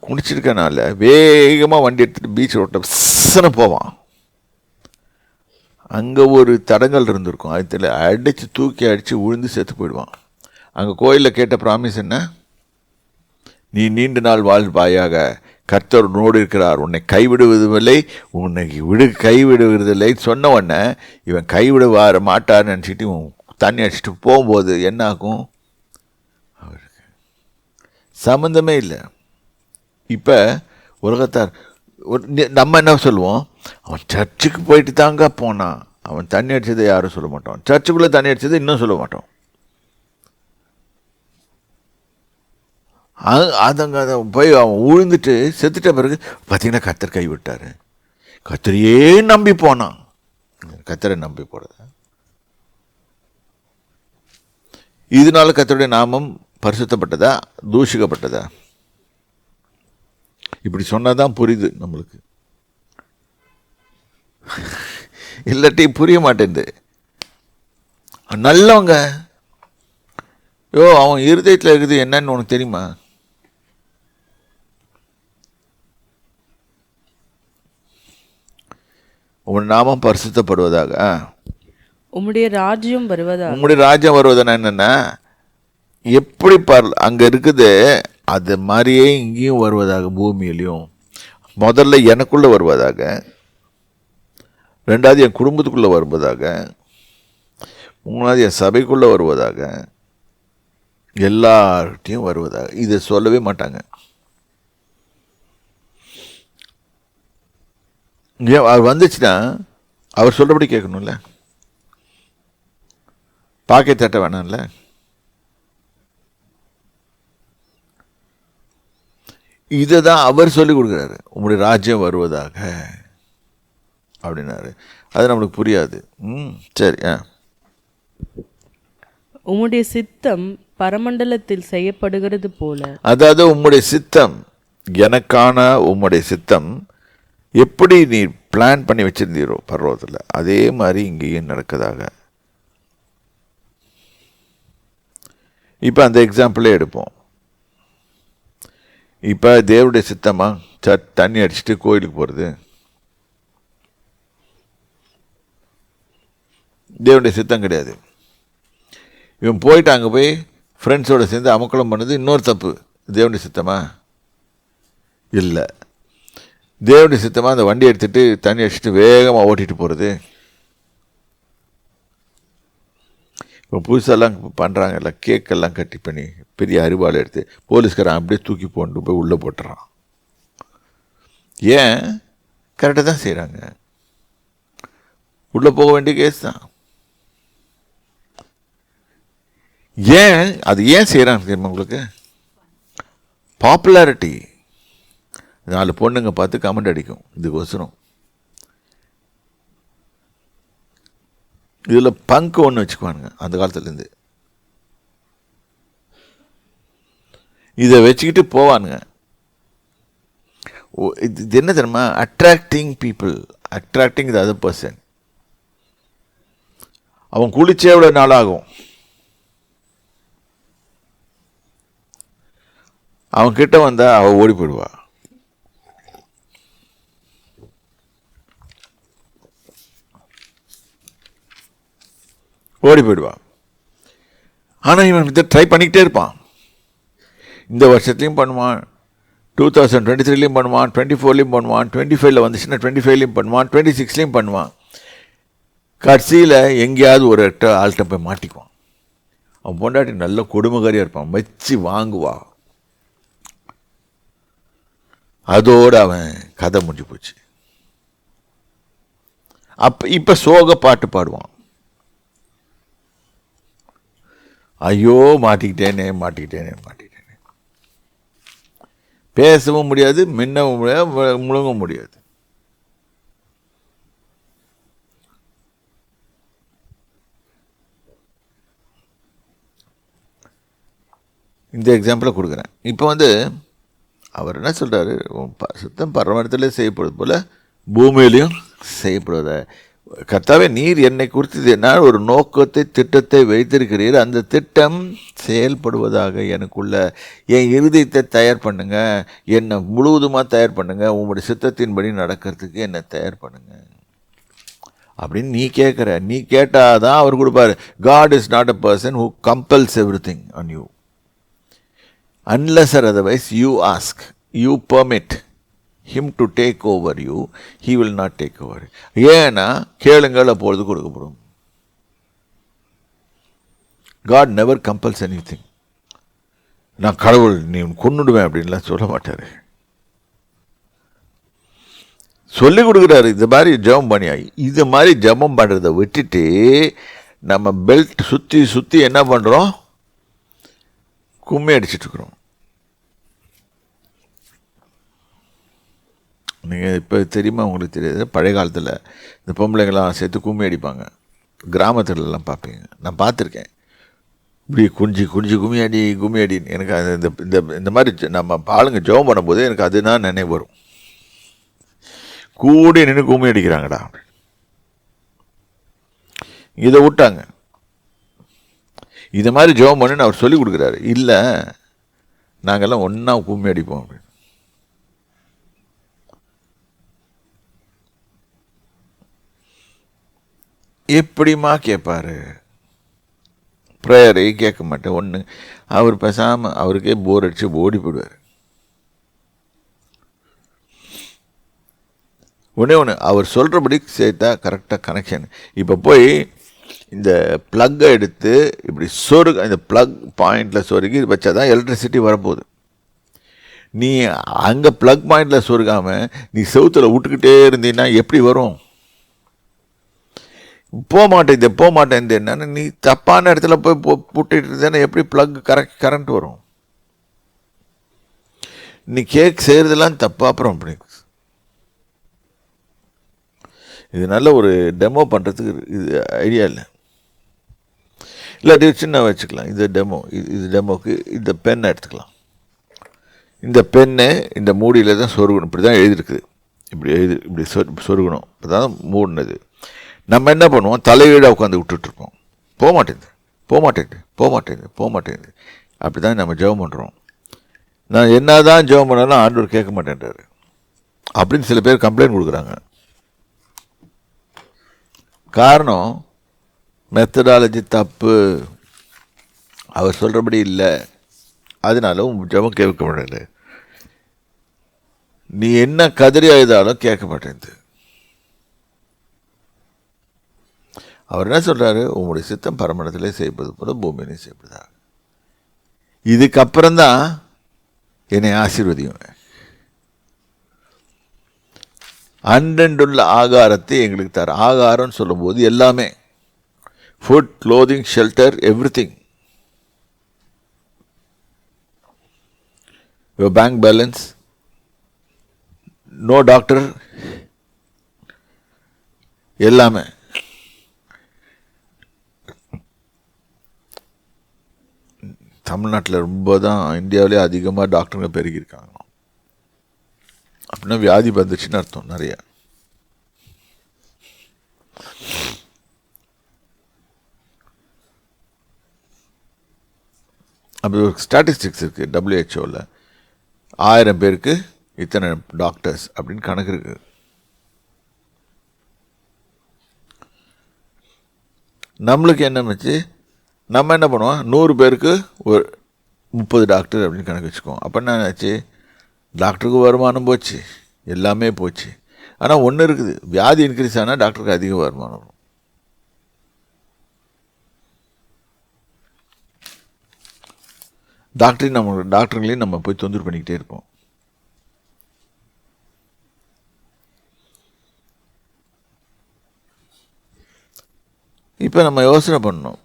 குடிச்சிருக்கனால வேகமாக வண்டி எடுத்துகிட்டு பீச் ரோட்டில் போவான். அங்கே ஒரு தடங்கள் இருந்திருக்கும், அதில் அடித்து தூக்கி அடித்து விழுந்து செத்து போயிடுவான். அங்கே கோயிலில் கேட்ட ப்ராமிஸ் என்ன, நீ நீண்ட நாள் வாழ்வாயாக, கர்த்தர் உன்னோடு இருக்கிறார், உன்னை கைவிடுவதில்லை, உன்னை கைவிடுவதில்லை சொன்ன உடனே இவன் கைவிட வர மாட்டார்னு நினச்சிட்டு இவன் தண்ணி அடிச்சுட்டு போகும்போது என்ன ஆகும், அவருக்கு சம்மந்தமே இல்லை. இப்போ உலகத்தார் நம்ம என்ன சொல்லுவோம், அவன் சர்ச்சுக்கு போயிட்டு தாங்க போனான், அவன் தண்ணி அடித்ததை யாரும் சொல்ல மாட்டோம், சர்ச்சுக்குள்ளே தண்ணி அடித்ததை இன்னும் சொல்ல மாட்டோம். அதங்க அதை போய் அவன் உழுந்துட்டு செத்துட்ட பிறகு பார்த்தீங்கன்னா கத்தர் கை விட்டார், கத்தரையே நம்பி போனான். கத்தரை நம்பி போடுறது, இதனால கத்தருடைய நாமம் பரிசுத்தப்பட்டதா தூஷிக்கப்பட்டதா? இப்படி சொன்னாதான் புரியுது நம்மளுக்கு, இல்லாட்டி புரிய மாட்டேங்குது. நல்லவங்க அவன் இருதயத்தில் இருக்குது என்னன்னு உனக்கு தெரியுமா? உன் நாமம் பரிசுத்தப்படுவதாக, உம்முடைய ராஜ்யம் வருவதாக. உம்முடைய ராஜ்யம் வருவதுன்னா என்னன்னா, எப்படி அங்கே இருக்குது அது மாதிரியே இங்கேயும் வருவதாக, பூமியிலையும். முதல்ல எனக்குள்ளே வருவதாக, ரெண்டாவது என் குடும்பத்துக்குள்ளே வருவதாக, மூணாவது என் சபைக்குள்ளே வருவதாக, எல்லார்கிட்டையும் வருவதாக. இதை சொல்லவே மாட்டாங்க. அவர் வந்துச்சுன்னா அவர் சொல்கிறபடி கேட்கணும்ல, பாக்கை தட்ட வேணாம்ல. இதை தான் அவர் சொல்லிக் கொடுக்குறாரு, உங்களுடைய ராஜ்யம் வருவதாக அப்படின்னாரு. அது நம்மளுக்கு புரியாது. சரி. உம்முடைய சித்தம் பரமண்டலத்தில் செய்யப்படுகிறது போல. அதாவது உம்முடைய சித்தம், எனக்கான உம்முடைய சித்தம் எப்படி நீ பிளான் பண்ணி வச்சிருந்தீரோ பர்வத்தில், அதே மாதிரி இங்கேயும் நடக்குதாக. இப்போ அந்த எக்ஸாம்பிளே எடுப்போம். இப்போ தேவனுடைய சித்தமாக தண்ணி அடிச்சுட்டு கோயிலுக்கு போகிறது, தேவனுடைய சித்தம் கிடையாது. இவன் போயிட்டு அங்கே போய் ஃப்ரெண்ட்ஸோடு சேர்ந்து அமக்கலம் பண்ணது இன்னொரு தப்பு. தேவனுடைய சித்தமா? இல்லை. தேவனுடைய சித்தமாக அந்த வண்டி எடுத்துகிட்டு தண்ணி அடிச்சுட்டு வேகமாக ஓட்டிகிட்டு போகிறது. இப்போ புதுசெல்லாம் பண்ணுறாங்கல்ல, கேக்கெல்லாம் கட்டி பண்ணி பெரிய அரிவாள் எடுத்து போலீஸ்காரன் அப்படியே தூக்கி போட்டு போய் உள்ளே போட்டுறான். ஏன்? கரெக்டாக தான் செய்கிறாங்க. உள்ளே போக வேண்டிய கேஸ் தான். ஏன் அது ஏன் செய்கிறாங்க தெரியுமா உங்களுக்கு? பாப்புலாரிட்டி. 4 பொண்ணுங்க பார்த்து கமெண்ட் அடிக்கும் இதுக்கோசரம். இதில் பங்கு ஒன்று வச்சுக்குவானுங்க அந்த காலத்துலேருந்து. இதை வச்சுக்கிட்டு போவானுங்க. இது என்ன தெரியுமா? Attracting people, attracting the other person. அவன் குளிச்சே எவ்வளோ நாள் ஆகும்? அவன் கிட்ட வந்தா அவள் ஓடி போயிடுவா. ஆனால் இவன் இதை ட்ரை பண்ணிக்கிட்டே இருப்பான். இந்த வருஷத்துலையும் பண்ணுவான், 2023லையும் பண்ணுவான், 24லையும் பண்ணுவான், 25ல் வந்துச்சுன்னா 25லையும் பண்ணுவான், 26லையும் பண்ணுவான். கடைசியில் எங்கேயாவது ஒரு ஆள்கிட்ட போய் மாட்டிக்குவான். அவன் பொண்டாட்டி நல்ல கொடுமைக்காரியாக இருப்பான், வச்சு வாங்குவா. அதோடு அவன் கதை முடிஞ்சு போச்சு. இப்போ சோக பாட்டு பாடுவான். ஐயோ மாட்டிக்கிட்டேனே. பேசவும் முடியாது, மின்னவும் முடியாது, முழுங்க முடியாது. இந்த எக்ஸாம்பிளை கொடுக்குறேன். இப்போ அவர் என்ன சொல்கிறாரு? சுத்தம் பரமஇடத்துல செய்யப்படுவது போல் பூமியிலையும் செய்யப்படுவத. கர்த்தாவே, நீர் என்னை குறித்து என்ன ஒரு நோக்கத்தை, திட்டத்தை வைத்திருக்கிறீர். அந்த திட்டம் செயல்படுவதாக எனக்குள்ள என் இருதயத்தை தயார் பண்ணுங்க, என்னை முழுவதுமாக தயார் பண்ணுங்க, உங்களுடைய சித்தத்தின்படி நடக்கிறதுக்கு என்னை தயார் பண்ணுங்க அப்படின்னு நீ கேட்குற. நீ கேட்டால் தான் அவர் கொடுப்பாரு. God is not a person who compels everything on you. Unless or otherwise you ask, you permit him to take over you, he will not take over. ஏன்னா கேளுங்கள் அப்பொழுது கொடுக்கப்படும். God never compels anything. நான் கடவுள் நீ கொன்னுடுவேன் அப்படின்லாம் சொல்ல மாட்டார். சொல்லி கொடுக்குறாரு. இந்த மாதிரி ஜெபம் பண்ணியா, இது மாதிரி ஜெபம் பண்ணுறதை விட்டுட்டு நம்ம பெல்ட் சுற்றி சுற்றி என்ன பண்ணுறோம்? கும்மி அடிச்சிட்ருக்குறோம். நீங்கள் இப்போ தெரியுமா உங்களுக்கு தெரியாது, பழைய காலத்தில் இந்த பொம்பளைங்களாம் சேர்த்து கும்மி அடிப்பாங்க. கிராமத்துலலாம் பார்ப்பீங்க, நான் பார்த்துருக்கேன். இப்படி குஞ்சு கும்மி அடின்னு எனக்கு அது இந்த இந்த மாதிரி நம்ம ஆளுங்க ஜெபம் பண்ணும்போது எனக்கு அதுதான் நினைவு வரும். கூடி நின்று கும்மி அடிக்கிறாங்கடா. இதை விட்டாங்க. இதை மாதிரி ஜெபம் பண்ணுன்னு அவர் சொல்லி கொடுக்குறாரு. இல்லை, நாங்கள்லாம் ஒன்றா கும்மி அடிப்போம் அப்படின்னு. எப்படிமா கேட்பார்? ப்ரேயரை கேட்க மாட்டேன். ஒன்று அவர் பேசாமல் அவருக்கே போர் அடித்து ஓடி போயிடுவார். ஒன்று அவர் சொல்கிறபடி சேர்த்தா கரெக்டாக கனெக்ஷன். இப்போ போய் இந்த ப்ளக்கை எடுத்து இப்படி இந்த ப்ளக் பாயிண்டில் சொருகி வச்சா தான் எலக்ட்ரிசிட்டி வரப்போகுது. நீ அங்கே ப்ளக் பாயிண்டில் சொருகாமல் நீ செவுத்தில் விட்டுக்கிட்டே இருந்தீங்கன்னா எப்படி வரும்? போக மாட்டேன் என்னன்னு நீ தப்பான இடத்துல போய் புட்டிட்டு இருந்தேன்னா எப்படி ப்ளக் கரண்ட் வரும்? நீ கேக் செய்கிறதெல்லாம் தப்பா. அப்புறம் அப்படி இது நல்ல ஒரு டெமோ பண்ணுறதுக்கு இது ஐடியா இல்லை. இல்லாட்டி சின்ன வச்சுக்கலாம். இது டெமோக்கு இந்த பென்னை எடுத்துக்கலாம். இந்த பெண்ணை இந்த மூடியில் தான் சொருகணும். இப்படி தான் எழுதியிருக்குது. இப்படி சொருகணும். இப்போ தான் மூடினது. நம்ம என்ன பண்ணுவோம்? தலையீடாக உட்காந்து விட்டுட்ருப்போம். போக மாட்டேங்குது. அப்படி தான் நம்ம ஜெபம் பண்ணுறோம். நான் என்ன தான் ஜெபம் பண்ணாலும் ஆண்டவர் கேட்க மாட்டேன்றாரு அப்படின்னு சில பேர் கம்ப்ளைண்ட் கொடுக்குறாங்க. காரணம், மெத்தடாலஜி தப்பு, அவர் சொல்கிறபடி இல்லை, அதனால உன் ஜெபம் கேட்க மாட்டேங்குது. நீ என்ன கதறி அழுதாலும் கேட்க மாட்டேங்குது. அவர் என்ன சொல்கிறாரு? உங்களுடைய சித்தம் பரமண்டத்திலே செய்வது போல பூமியிலே செய்யப்படுதா. இதுக்கப்புறம்தான் என்னை ஆசீர்வதியும். அன்றன்றுள்ள ஆகாரத்தை எங்களுக்கு தர. ஆகாரம்னு சொல்லும்போது எல்லாமே, food, clothing, shelter, everything. Your bank balance, no doctor, எல்லாமே. தமிழ்நாட்டில் ரொம்ப தான், இந்தியாவிலே அதிகமாக டாக்டருங்க பெருகியிருக்காங்க. அப்படின்னா வியாதி வந்துச்சுன்னு அர்த்தம் நிறைய. அப்படி ஒரு ஸ்டாட்டிஸ்டிக்ஸ் இருக்குது WHO. 1000 பேருக்கு இத்தனை டாக்டர்ஸ் அப்படின்னு கணக்கு இருக்கு. நம்மளுக்கு என்ன வச்சு நம்ம என்ன பண்ணுவோம்? 100 பேருக்கு ஒரு 30 டாக்டர் அப்படின்னு கணக்கு வச்சுக்குவோம். அப்போ என்ன ஆச்சு? டாக்டருக்கு வருமானம் போச்சு, எல்லாமே போச்சு. ஆனால் ஒன்று இருக்குது, வியாதி இன்க்ரீஸ் ஆனால் டாக்டருக்கு அதிக வருமானம் வரும். டாக்டர்களையும் நம்ம போய் தொந்தரவு பண்ணிக்கிட்டே இருப்போம். இப்போ நம்ம யோசனை பண்ணணும்,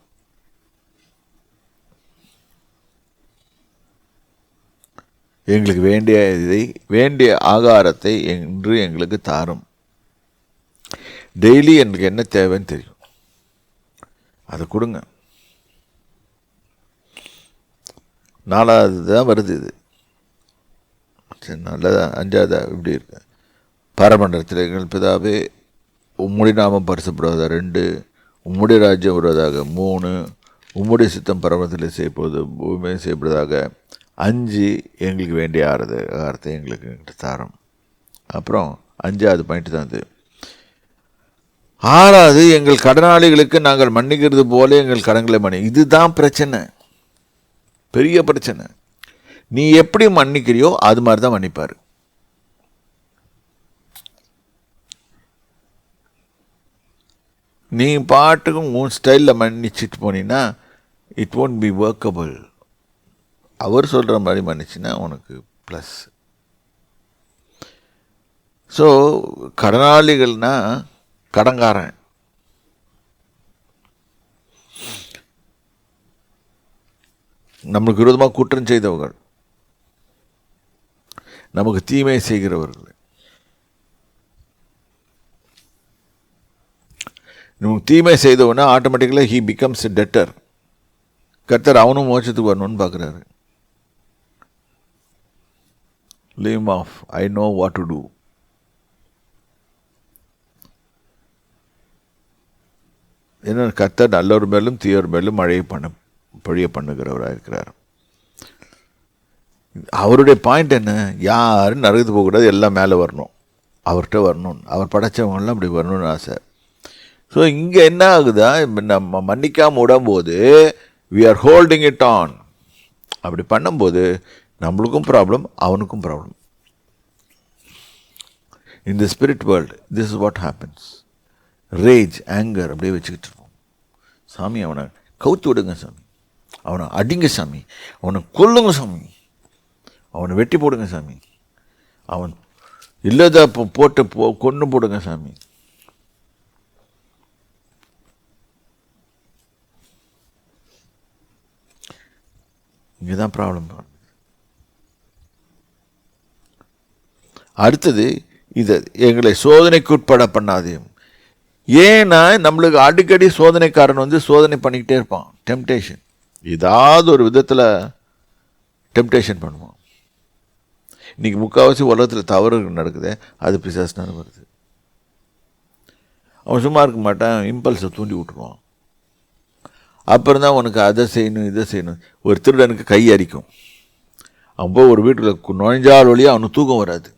எங்களுக்கு வேண்டிய ஆகாரத்தை என்று எங்களுக்கு தாரும். டெய்லி எனக்கு என்ன தேவைன்னு தெரியும், அதை கொடுங்க. 4வது தான் வருது இது. சரி, நல்லதா? 5வது இப்படி இருக்கு. பரமண்டலத்தில் எங்கள் பிதாவே உம்முடைய நாமம் பரிசுப்படுவதாக. 2, உம்முடைய ராஜ்யம் வருவதாக. 3, உம்முடைய சித்தம் பரமண்டலத்தில் செய்யப்போது பூமியை செய்யப்படுவதாக. 5, எங்களுக்கு வேண்டிய ஆகாரத்தை எங்களுக்கு தாரும். அப்புறம் 5வது பாயிண்ட் தான் இது. 6வது, எங்கள் கடனாளிகளுக்கு நாங்கள் மன்னிக்கிறது போல எங்கள் கடன்களை மன்னி. இதுதான் பிரச்சனை, பெரிய பிரச்சனை. நீ எப்படி மன்னிக்கிறியோ அது மாதிரி தான் மன்னிப்பார். நீ பாட்டுக்கும் உன் ஸ்டைலில் மன்னிச்சுட்டு போனீங்கன்னா இட் ஒன்ட் பி ஒர்க்கபிள். அவர் சொல்கிற மாதிரி மன்னிச்சுன்னா உனக்கு ப்ளஸ். ஸோ கடனாளிகள்னா கடங்காரன். நம்மளுக்கு விரோதமாக குற்றம் செய்தவர்கள், நமக்கு தீமை செய்கிறவர்கள். நமக்கு தீமை செய்தவனா ஆட்டோமேட்டிக்கலாக ஹீ பிகம்ஸ் எ டெட்டர். கர்த்தர் அவனும் மோட்சத்துக்கு வரணும்னு பார்க்குறாரு. Leave off, I know what to do. ஏன்னா கர்த்தர் நல்லவர் மேலும் தீயோர் மேலும் பொழிய பண்ணுகிறவராக இருக்கிறார். அவருடைய பாயிண்ட் என்ன? யாரும் நரகத்துக்கு போகக்கூடாது, எல்லாம் மேலே வரணும், அவர்கிட்ட வரணும், அவர் படைச்சவங்களாம் அப்படி வரணும்னு ஆசை. ஸோ இங்கே என்ன ஆகுதா? நம்ம மன்னிக்காமல் விடும்போது we are holding it on. அப்படி பண்ணும்போது நம்மளுக்கும் ப்ராப்ளம், அவனுக்கும் problem. In the spirit world this is what happens. Rage, anger அப்படியே வச்சுக்கிட்டு இருப்போம். சாமி அவனை கவுத்து விடுங்க சாமி, அவனை அடிங்க சாமி, அவனை கொல்லுங்க சாமி, அவனை வெட்டி போடுங்க சாமி, அவன் இல்லாத போட்டு கொன்று போடுங்க சாமி. இங்கே தான் ப்ராப்ளம். அடுத்தது, இதை எங்களை சோதனைக்கு உட்பட பண்ணாதையும். ஏன்னா நம்மளுக்கு அடிக்கடி சோதனைக்காரன் வந்து சோதனை பண்ணிக்கிட்டே இருப்பான். டெம்டேஷன், ஏதாவது ஒரு விதத்தில் டெம்டேஷன் பண்ணுவான். இன்றைக்கி முக்கால்வாசி உலகத்தில் தவறுகள் நடக்குது, அது பிசாசுனால வருது. அவன் சும்மா இருக்க மாட்டான், இம்பல்ஸை தூண்டி விட்டுருவான். அப்புறம் தான் உனக்கு அதை செய்யணும் இதை செய்யணும். ஒரு திருடனுக்கு கை அரிக்கும், அவன் போய் ஒரு வீட்டில் நுழைஞ்சால் வழியாக அவனுக்கு தூக்கம் வராது.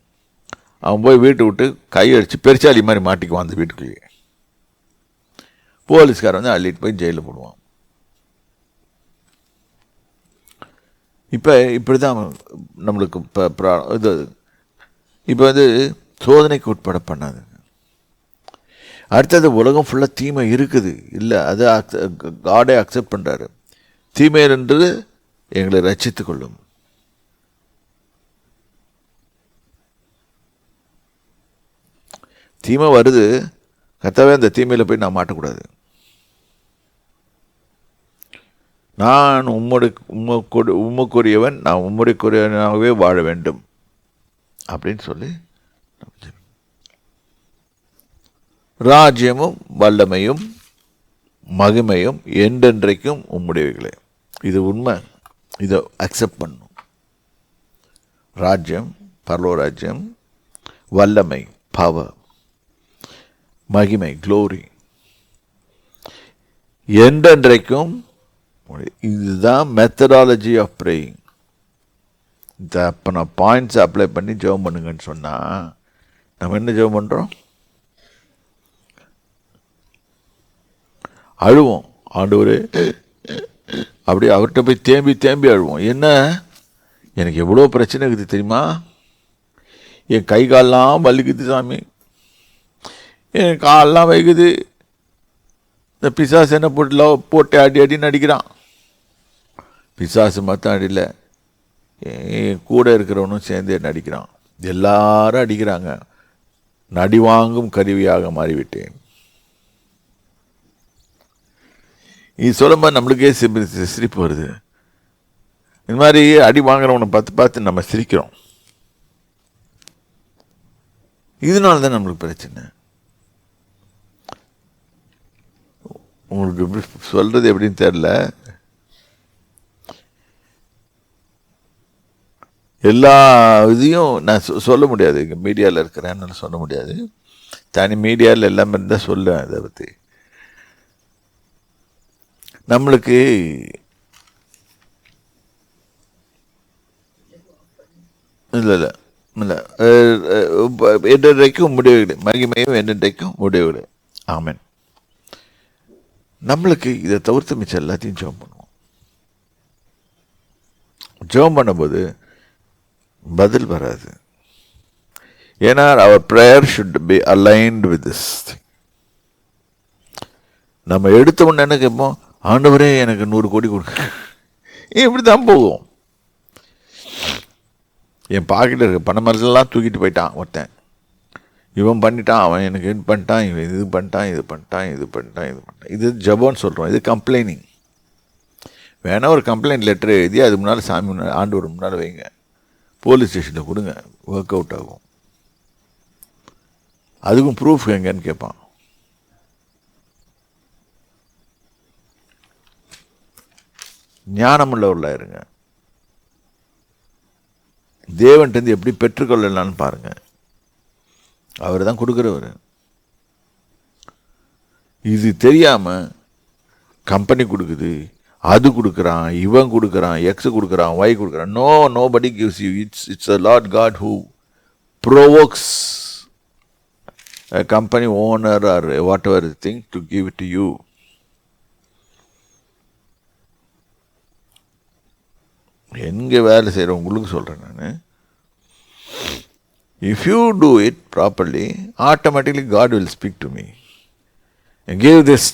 அவன் போய் வீட்டை விட்டு கை அடித்து பெருச்சாலி மாதிரி மாட்டிக்குவான் அந்த வீட்டுக்குள்ளேயே. போலீஸ்காரன் வந்து அள்ளிட்டு போய் ஜெயிலில் போடுவான். இப்போ இப்படி தான் நம்மளுக்கு இப்போ இது இப்போ வந்து சோதனைக்கு உட்பட பண்ணாது. அடுத்தது உலகம் ஃபுல்லாக தீமை இருக்குது இல்லை, அதை காடே அக்செப்ட் பண்ணுறாரு. தீமை என்றது எங்களை ரட்சித்து கொள்ளும். தீமை வருது, கர்த்தாவே அந்த தீமையில் போய் நான் மாட்டக்கூடாது. நான் உம்முக்குரியவன், நான் உம்முடையவனாகவே வாழ வேண்டும் அப்படின்னு சொல்லி, ராஜ்யமும் வல்லமையும் மகிமையும் என்றென்றைக்கும் உம்முடையவைகளே. இது உண்மை, இதை அக்செப்ட் பண்ணும். ராஜ்யம், பரலோக ராஜ்யம், வல்லமை, பவர், மகிமை, க்ளோரி என்றென்றைக்கும். இதுதான் மெத்தடாலஜி ஆஃப் ப்ரேயிங். இந்த அப்போ நான் பாயிண்ட்ஸ் அப்ளை பண்ணி ஜெபம் பண்ணுங்கன்னு சொன்னால் நம்ம என்ன ஜெபம் பண்ணுறோம்? அழுவோம். ஆண்டவரே அப்படி அவர்கிட்ட போய் தேம்பி தேம்பி அழுவோம். என்ன, எனக்கு எவ்வளோ பிரச்சனை இருக்குது தெரியுமா? என் கை கால்லாம் வலிக்குது சாமி, என் காலெலாம் வைக்குது, இந்த பிசாசு என்ன போட்டு அடி அடின்னு அடிக்கிறான். பிசாசு மட்டும் அடியில், கூட இருக்கிறவனும் சேர்ந்து என்ன அடிக்கிறான். எல்லாரும் அடிக்கிறாங்க. நடி வாங்கும் கருவியாக மாறிவிட்டேன். இது சொல்லும்போது நம்மளுக்கே சிரிப்பு வருது. இந்த மாதிரி அடி வாங்குறவனை பார்த்து நம்ம சிரிக்கிறோம். இதனால தான் நம்மளுக்கு பிரச்சனை. உங்களுக்கு எப்படி சொல்கிறது எப்படின்னு தெரில. எல்லா இதையும் நான் சொல்ல முடியாது, இங்கே மீடியாவில் இருக்கிறேன்னு சொல்ல முடியாது. தனி மீடியாவில் எல்லாமே இருந்தால் சொல்லுவேன். அதை பற்றி நம்மளுக்கு இல்லை என்றைக்கும் முடிவுகளே, மகிமையும் என்றைக்கும் முடிவுகளே. ஆமென். நம்மளுக்கு இதை தவிர்த்து மிச்சம் எல்லாத்தையும் ஜெபம் பண்ணுவோம். ஜெபம் பண்ணும்போது பதில் வராது. ஏன்னா our prayer should be aligned with this thing. நம்ம எடுத்த உடனே என்ன கேட்போம்? ஆண்டவரே எனக்கு 100 கோடி கொடுங்க. இப்படி தான் போகும். என் பாக்கெட்டில் இருக்க பணமெல்லாம் தூக்கிட்டு போயிட்டான் ஒருத்தன். இவன் பண்ணிட்டான், அவன் எனக்கு இது பண்ணிட்டான், இவன் இது பண்ணிட்டான், இது பண்ணிட்டான், இது பண்ணிட்டான், இது பண்ணிட்டான். இது ஜபோன்னு சொல்கிறோம். இது கம்ப்ளைனிங். வேணா ஒரு கம்ப்ளைண்ட் லெட்டர் எழுதி அது முன்னால் சாமி முன்னால் ஆண்டவர் முன்னால் வைங்க, போலீஸ் ஸ்டேஷனில் கொடுங்க, ஒர்க் அவுட் ஆகும். அதுக்கும் ப்ரூஃப் எங்கன்னு கேட்பான். ஞானமுள்ளவர்களாக இருங்க. தேவன்கிட்ட எப்படி பெற்றுக்கொள்ளலான்னு பாருங்க. அவர் தான் கொடுக்குறவர். இது தெரியாமல் கம்பெனி கொடுக்குது, அது கொடுக்குறான், இவன் கொடுக்குறான், எக்ஸ் கொடுக்குறான், ஒய் கொடுக்குறான். nobody gives you. It's a Lord God who provokes a company owner or whatever thing to give it to you. எங்கே வேலை செய்கிறவங்களுக்கு சொல்கிறேன் நான். If you do it properly, automatically God will speak to me. And give this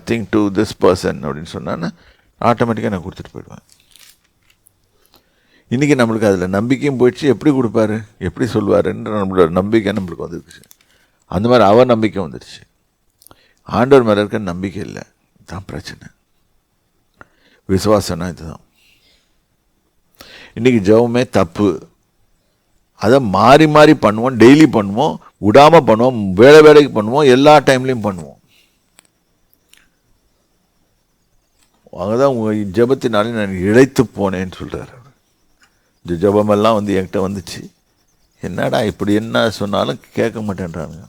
thing to this person அப்படின்னு சொன்னான்னா ஆட்டோமேட்டிக்காக நான் கொடுத்துட்டு போயிடுவேன். இன்றைக்கி நம்மளுக்கு அதில் நம்பிக்கையும் போயிடுச்சு. எப்படி கொடுப்பாரு, எப்படி சொல்லுவாருன்ற நம்மளோட நம்பிக்கை நம்மளுக்கு வந்துருச்சு. அந்த மாதிரி அவர் நம்பிக்கை வந்துடுச்சு. ஆண்டவர் மேலே இருக்க நம்பிக்கை இல்லை. இதுதான் பிரச்சனை. விசுவாசம்னா இதுதான். இன்றைக்கி ஜெபமே தப்பு. அதை மாறி மாறி பண்ணுவோம், டெய்லி பண்ணுவோம், விடாமல் பண்ணுவோம், வேலைக்கு பண்ணுவோம், எல்லா டைம்லையும் பண்ணுவோம். அங்கதான் உங்கள் ஜெபத்தினாலே நான் இழைத்து போனேன்னு சொல்கிறார். இந்த ஜெபமெல்லாம் என்கிட்ட வந்துச்சு. என்னடா இப்படி என்ன சொன்னாலும் கேட்க மாட்டேன்றாங்க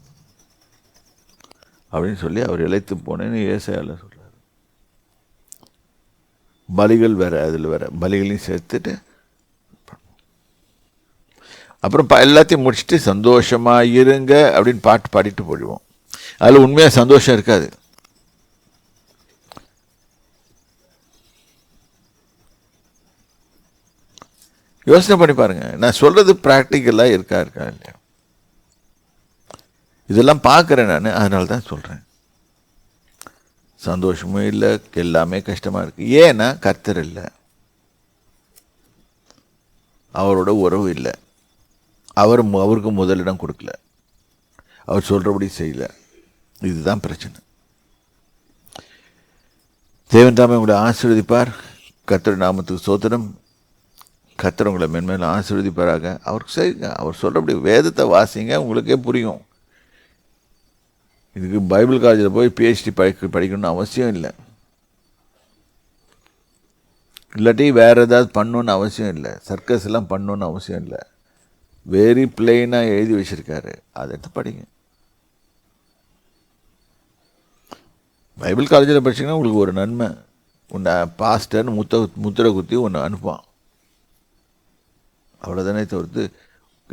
அப்படின்னு சொல்லி அவர் இழைத்து போனேன்னு ஏசாயால சொல்கிறார். பலிகள் வேறு, அதில் வேறு பலிகளையும் சேர்த்துட்டு அப்புறம் எல்லாத்தையும் முடிச்சுட்டு சந்தோஷமாக இருங்க அப்படின்னு பாட்டு பாடிட்டு போயிடுவோம். அதில் உண்மையாக சந்தோஷம் இருக்காது. யோசனை பண்ணி பாருங்க. நான் சொல்றது ப்ராக்டிக்கலாக இருக்கா இல்லையா? இதெல்லாம் பார்க்குறேன் நான், அதனால தான் சொல்கிறேன். சந்தோஷமும் இல்லை, எல்லாமே கஷ்டமாக இருக்குது. ஏன்னா கர்த்தர் இல்லை, அவரோட உறவு இல்லை, அவருக்கு முதலிடம் கொடுக்கல, அவர் சொல்கிறபடி செய்யலை. இதுதான் பிரச்சனை. தேவன் தாமே உங்களை ஆசீர்வதிப்பார். கர்த்தர் நாமத்துக்கு ஸ்தோத்திரம். கர்த்தர் உங்களை மென்மேலும் ஆசீர்வதிப்பாராக. அவருக்கு செய்யுங்க, அவர் சொல்கிறபடி வேதத்தை வாசிங்க, உங்களுக்கே புரியும். இதுக்கு பைபிள் காலேஜில் போய் PhD படிக்கணும்னு அவசியம் இல்லை. இல்லாட்டி வேறு ஏதாவது பண்ணணுன்னு அவசியம் இல்லை. சர்க்கஸ் எல்லாம் பண்ணணுன்னு அவசியம் இல்லை. வெரி பிளெயினாக எழுதி வச்சுருக்காரு, அதை எடுத்து படிங்க. பைபிள் காலேஜில் படிச்சிங்கன்னா உங்களுக்கு ஒரு நன்மை. உன்னை பாஸ்டர்னு முத்திரை குத்தி ஒன்று அனுப்புவான், அவ்வளோதானே தவிர்த்து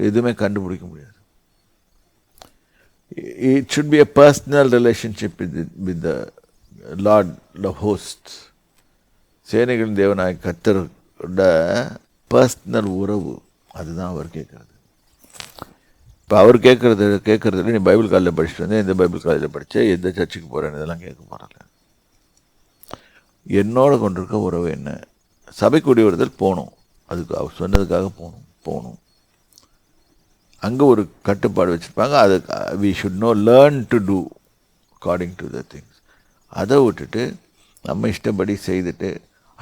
எதுவுமே கண்டுபிடிக்க முடியாது. It should be a personal relationship with the Lord, the host. சேனைகளின் தேவனாய் கர்த்தரோட பர்சனல் உறவு, அதுதான் அவர் கேட்குறது. இப்போ அவர் கேட்குறதுல நீ பைபிள் காலேஜில் படிச்சுட்டு வந்தேன், எந்த பைபிள் காலேஜில் படித்தேன், எந்த சர்ச்சுக்கு போகிறேன்னு இதெல்லாம் கேட்க போகிறல. என்னோட கொண்டிருக்க உறவு என்ன? சபை கூடி வருதல் போகணும், அதுக்கு அவர் சொன்னதுக்காக போகணும். அங்கே ஒரு கட்டுப்பாடு வச்சுருப்பாங்க. அது we should know, learn to do according to the things. அதை விட்டுட்டு நம்ம இஷ்டப்படி செய்துட்டு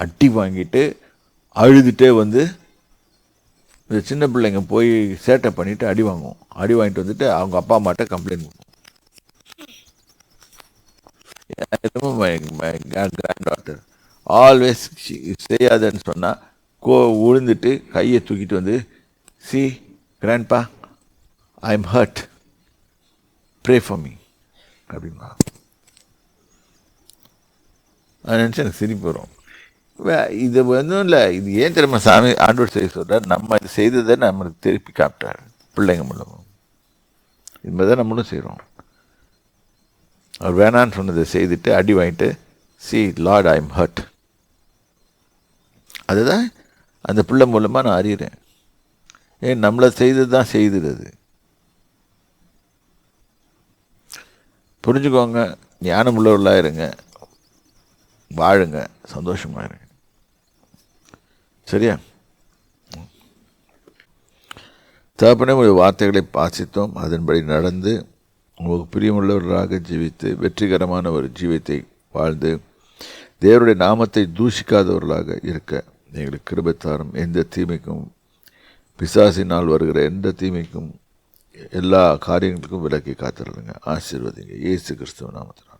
அட்டி வாங்கிட்டு அழுதுகிட்டே வந்து இந்த சின்ன பிள்ளைங்க போய் சேட்டை பண்ணிவிட்டு அடி வாங்குவோம். அடி வாங்கிட்டு வந்துட்டு அவங்க அப்பா அம்மாட்ட கம்ப்ளைண்ட் பண்ணுவோம். மை கிராண்ட் டாட்டர் ஆல்வேஸ் செய்யாதன்னு சொன்னால் விழுந்துட்டு கையை தூக்கிட்டு வந்து, see grandpa, I am hurt, pray for me அப்படின்னா அதை நினச்சி எனக்கு சிரிப்பு வரும். இது ஒன்றும் இல்லை. இது ஏன் தெரியுமா சாமி ஆண்டவர் செய்ய சொல்கிறார்? நம்ம இது செய்ததை நம்மளுக்கு திருப்பி காப்பிட்டார் பிள்ளைங்க மூலமும். இது மாதிரி தான் நம்மளும் செய்கிறோம். அவர் வேணான்னு சொன்னதை செய்துட்டு அடி வாங்கிட்டு, see Lord, I am hurt. அதுதான் அந்த பிள்ளை மூலமாக நான் அறிகிறேன். ஏன் நம்மளை செய்தது தான் செய்துறது. புரிஞ்சுக்கோங்க, ஞானம் உள்ளவர்களாக இருங்க, வாழுங்க, சந்தோஷமாக இருங்க. சரியா? தகப்பனே, உங்களுடைய வார்த்தைகளை வாசித்தோம், அதன்படி நடந்து உங்களுக்கு பிரியமுள்ளவர்களாக ஜீவித்து வெற்றிகரமான ஒரு ஜீவித்தை வாழ்ந்து தேவனுடைய நாமத்தை தூஷிக்காதவர்களாக இருக்க எங்களுக்கு கிருபை தாரும். எந்த தீமைக்கும், பிசாசினால் வருகிற எந்த தீமைக்கும், எல்லா காரியங்களுக்கும் விலக்கி காத்துருங்க. ஆசீர்வதிங்க. இயேசு கிறிஸ்துவ நாமத்தினால்.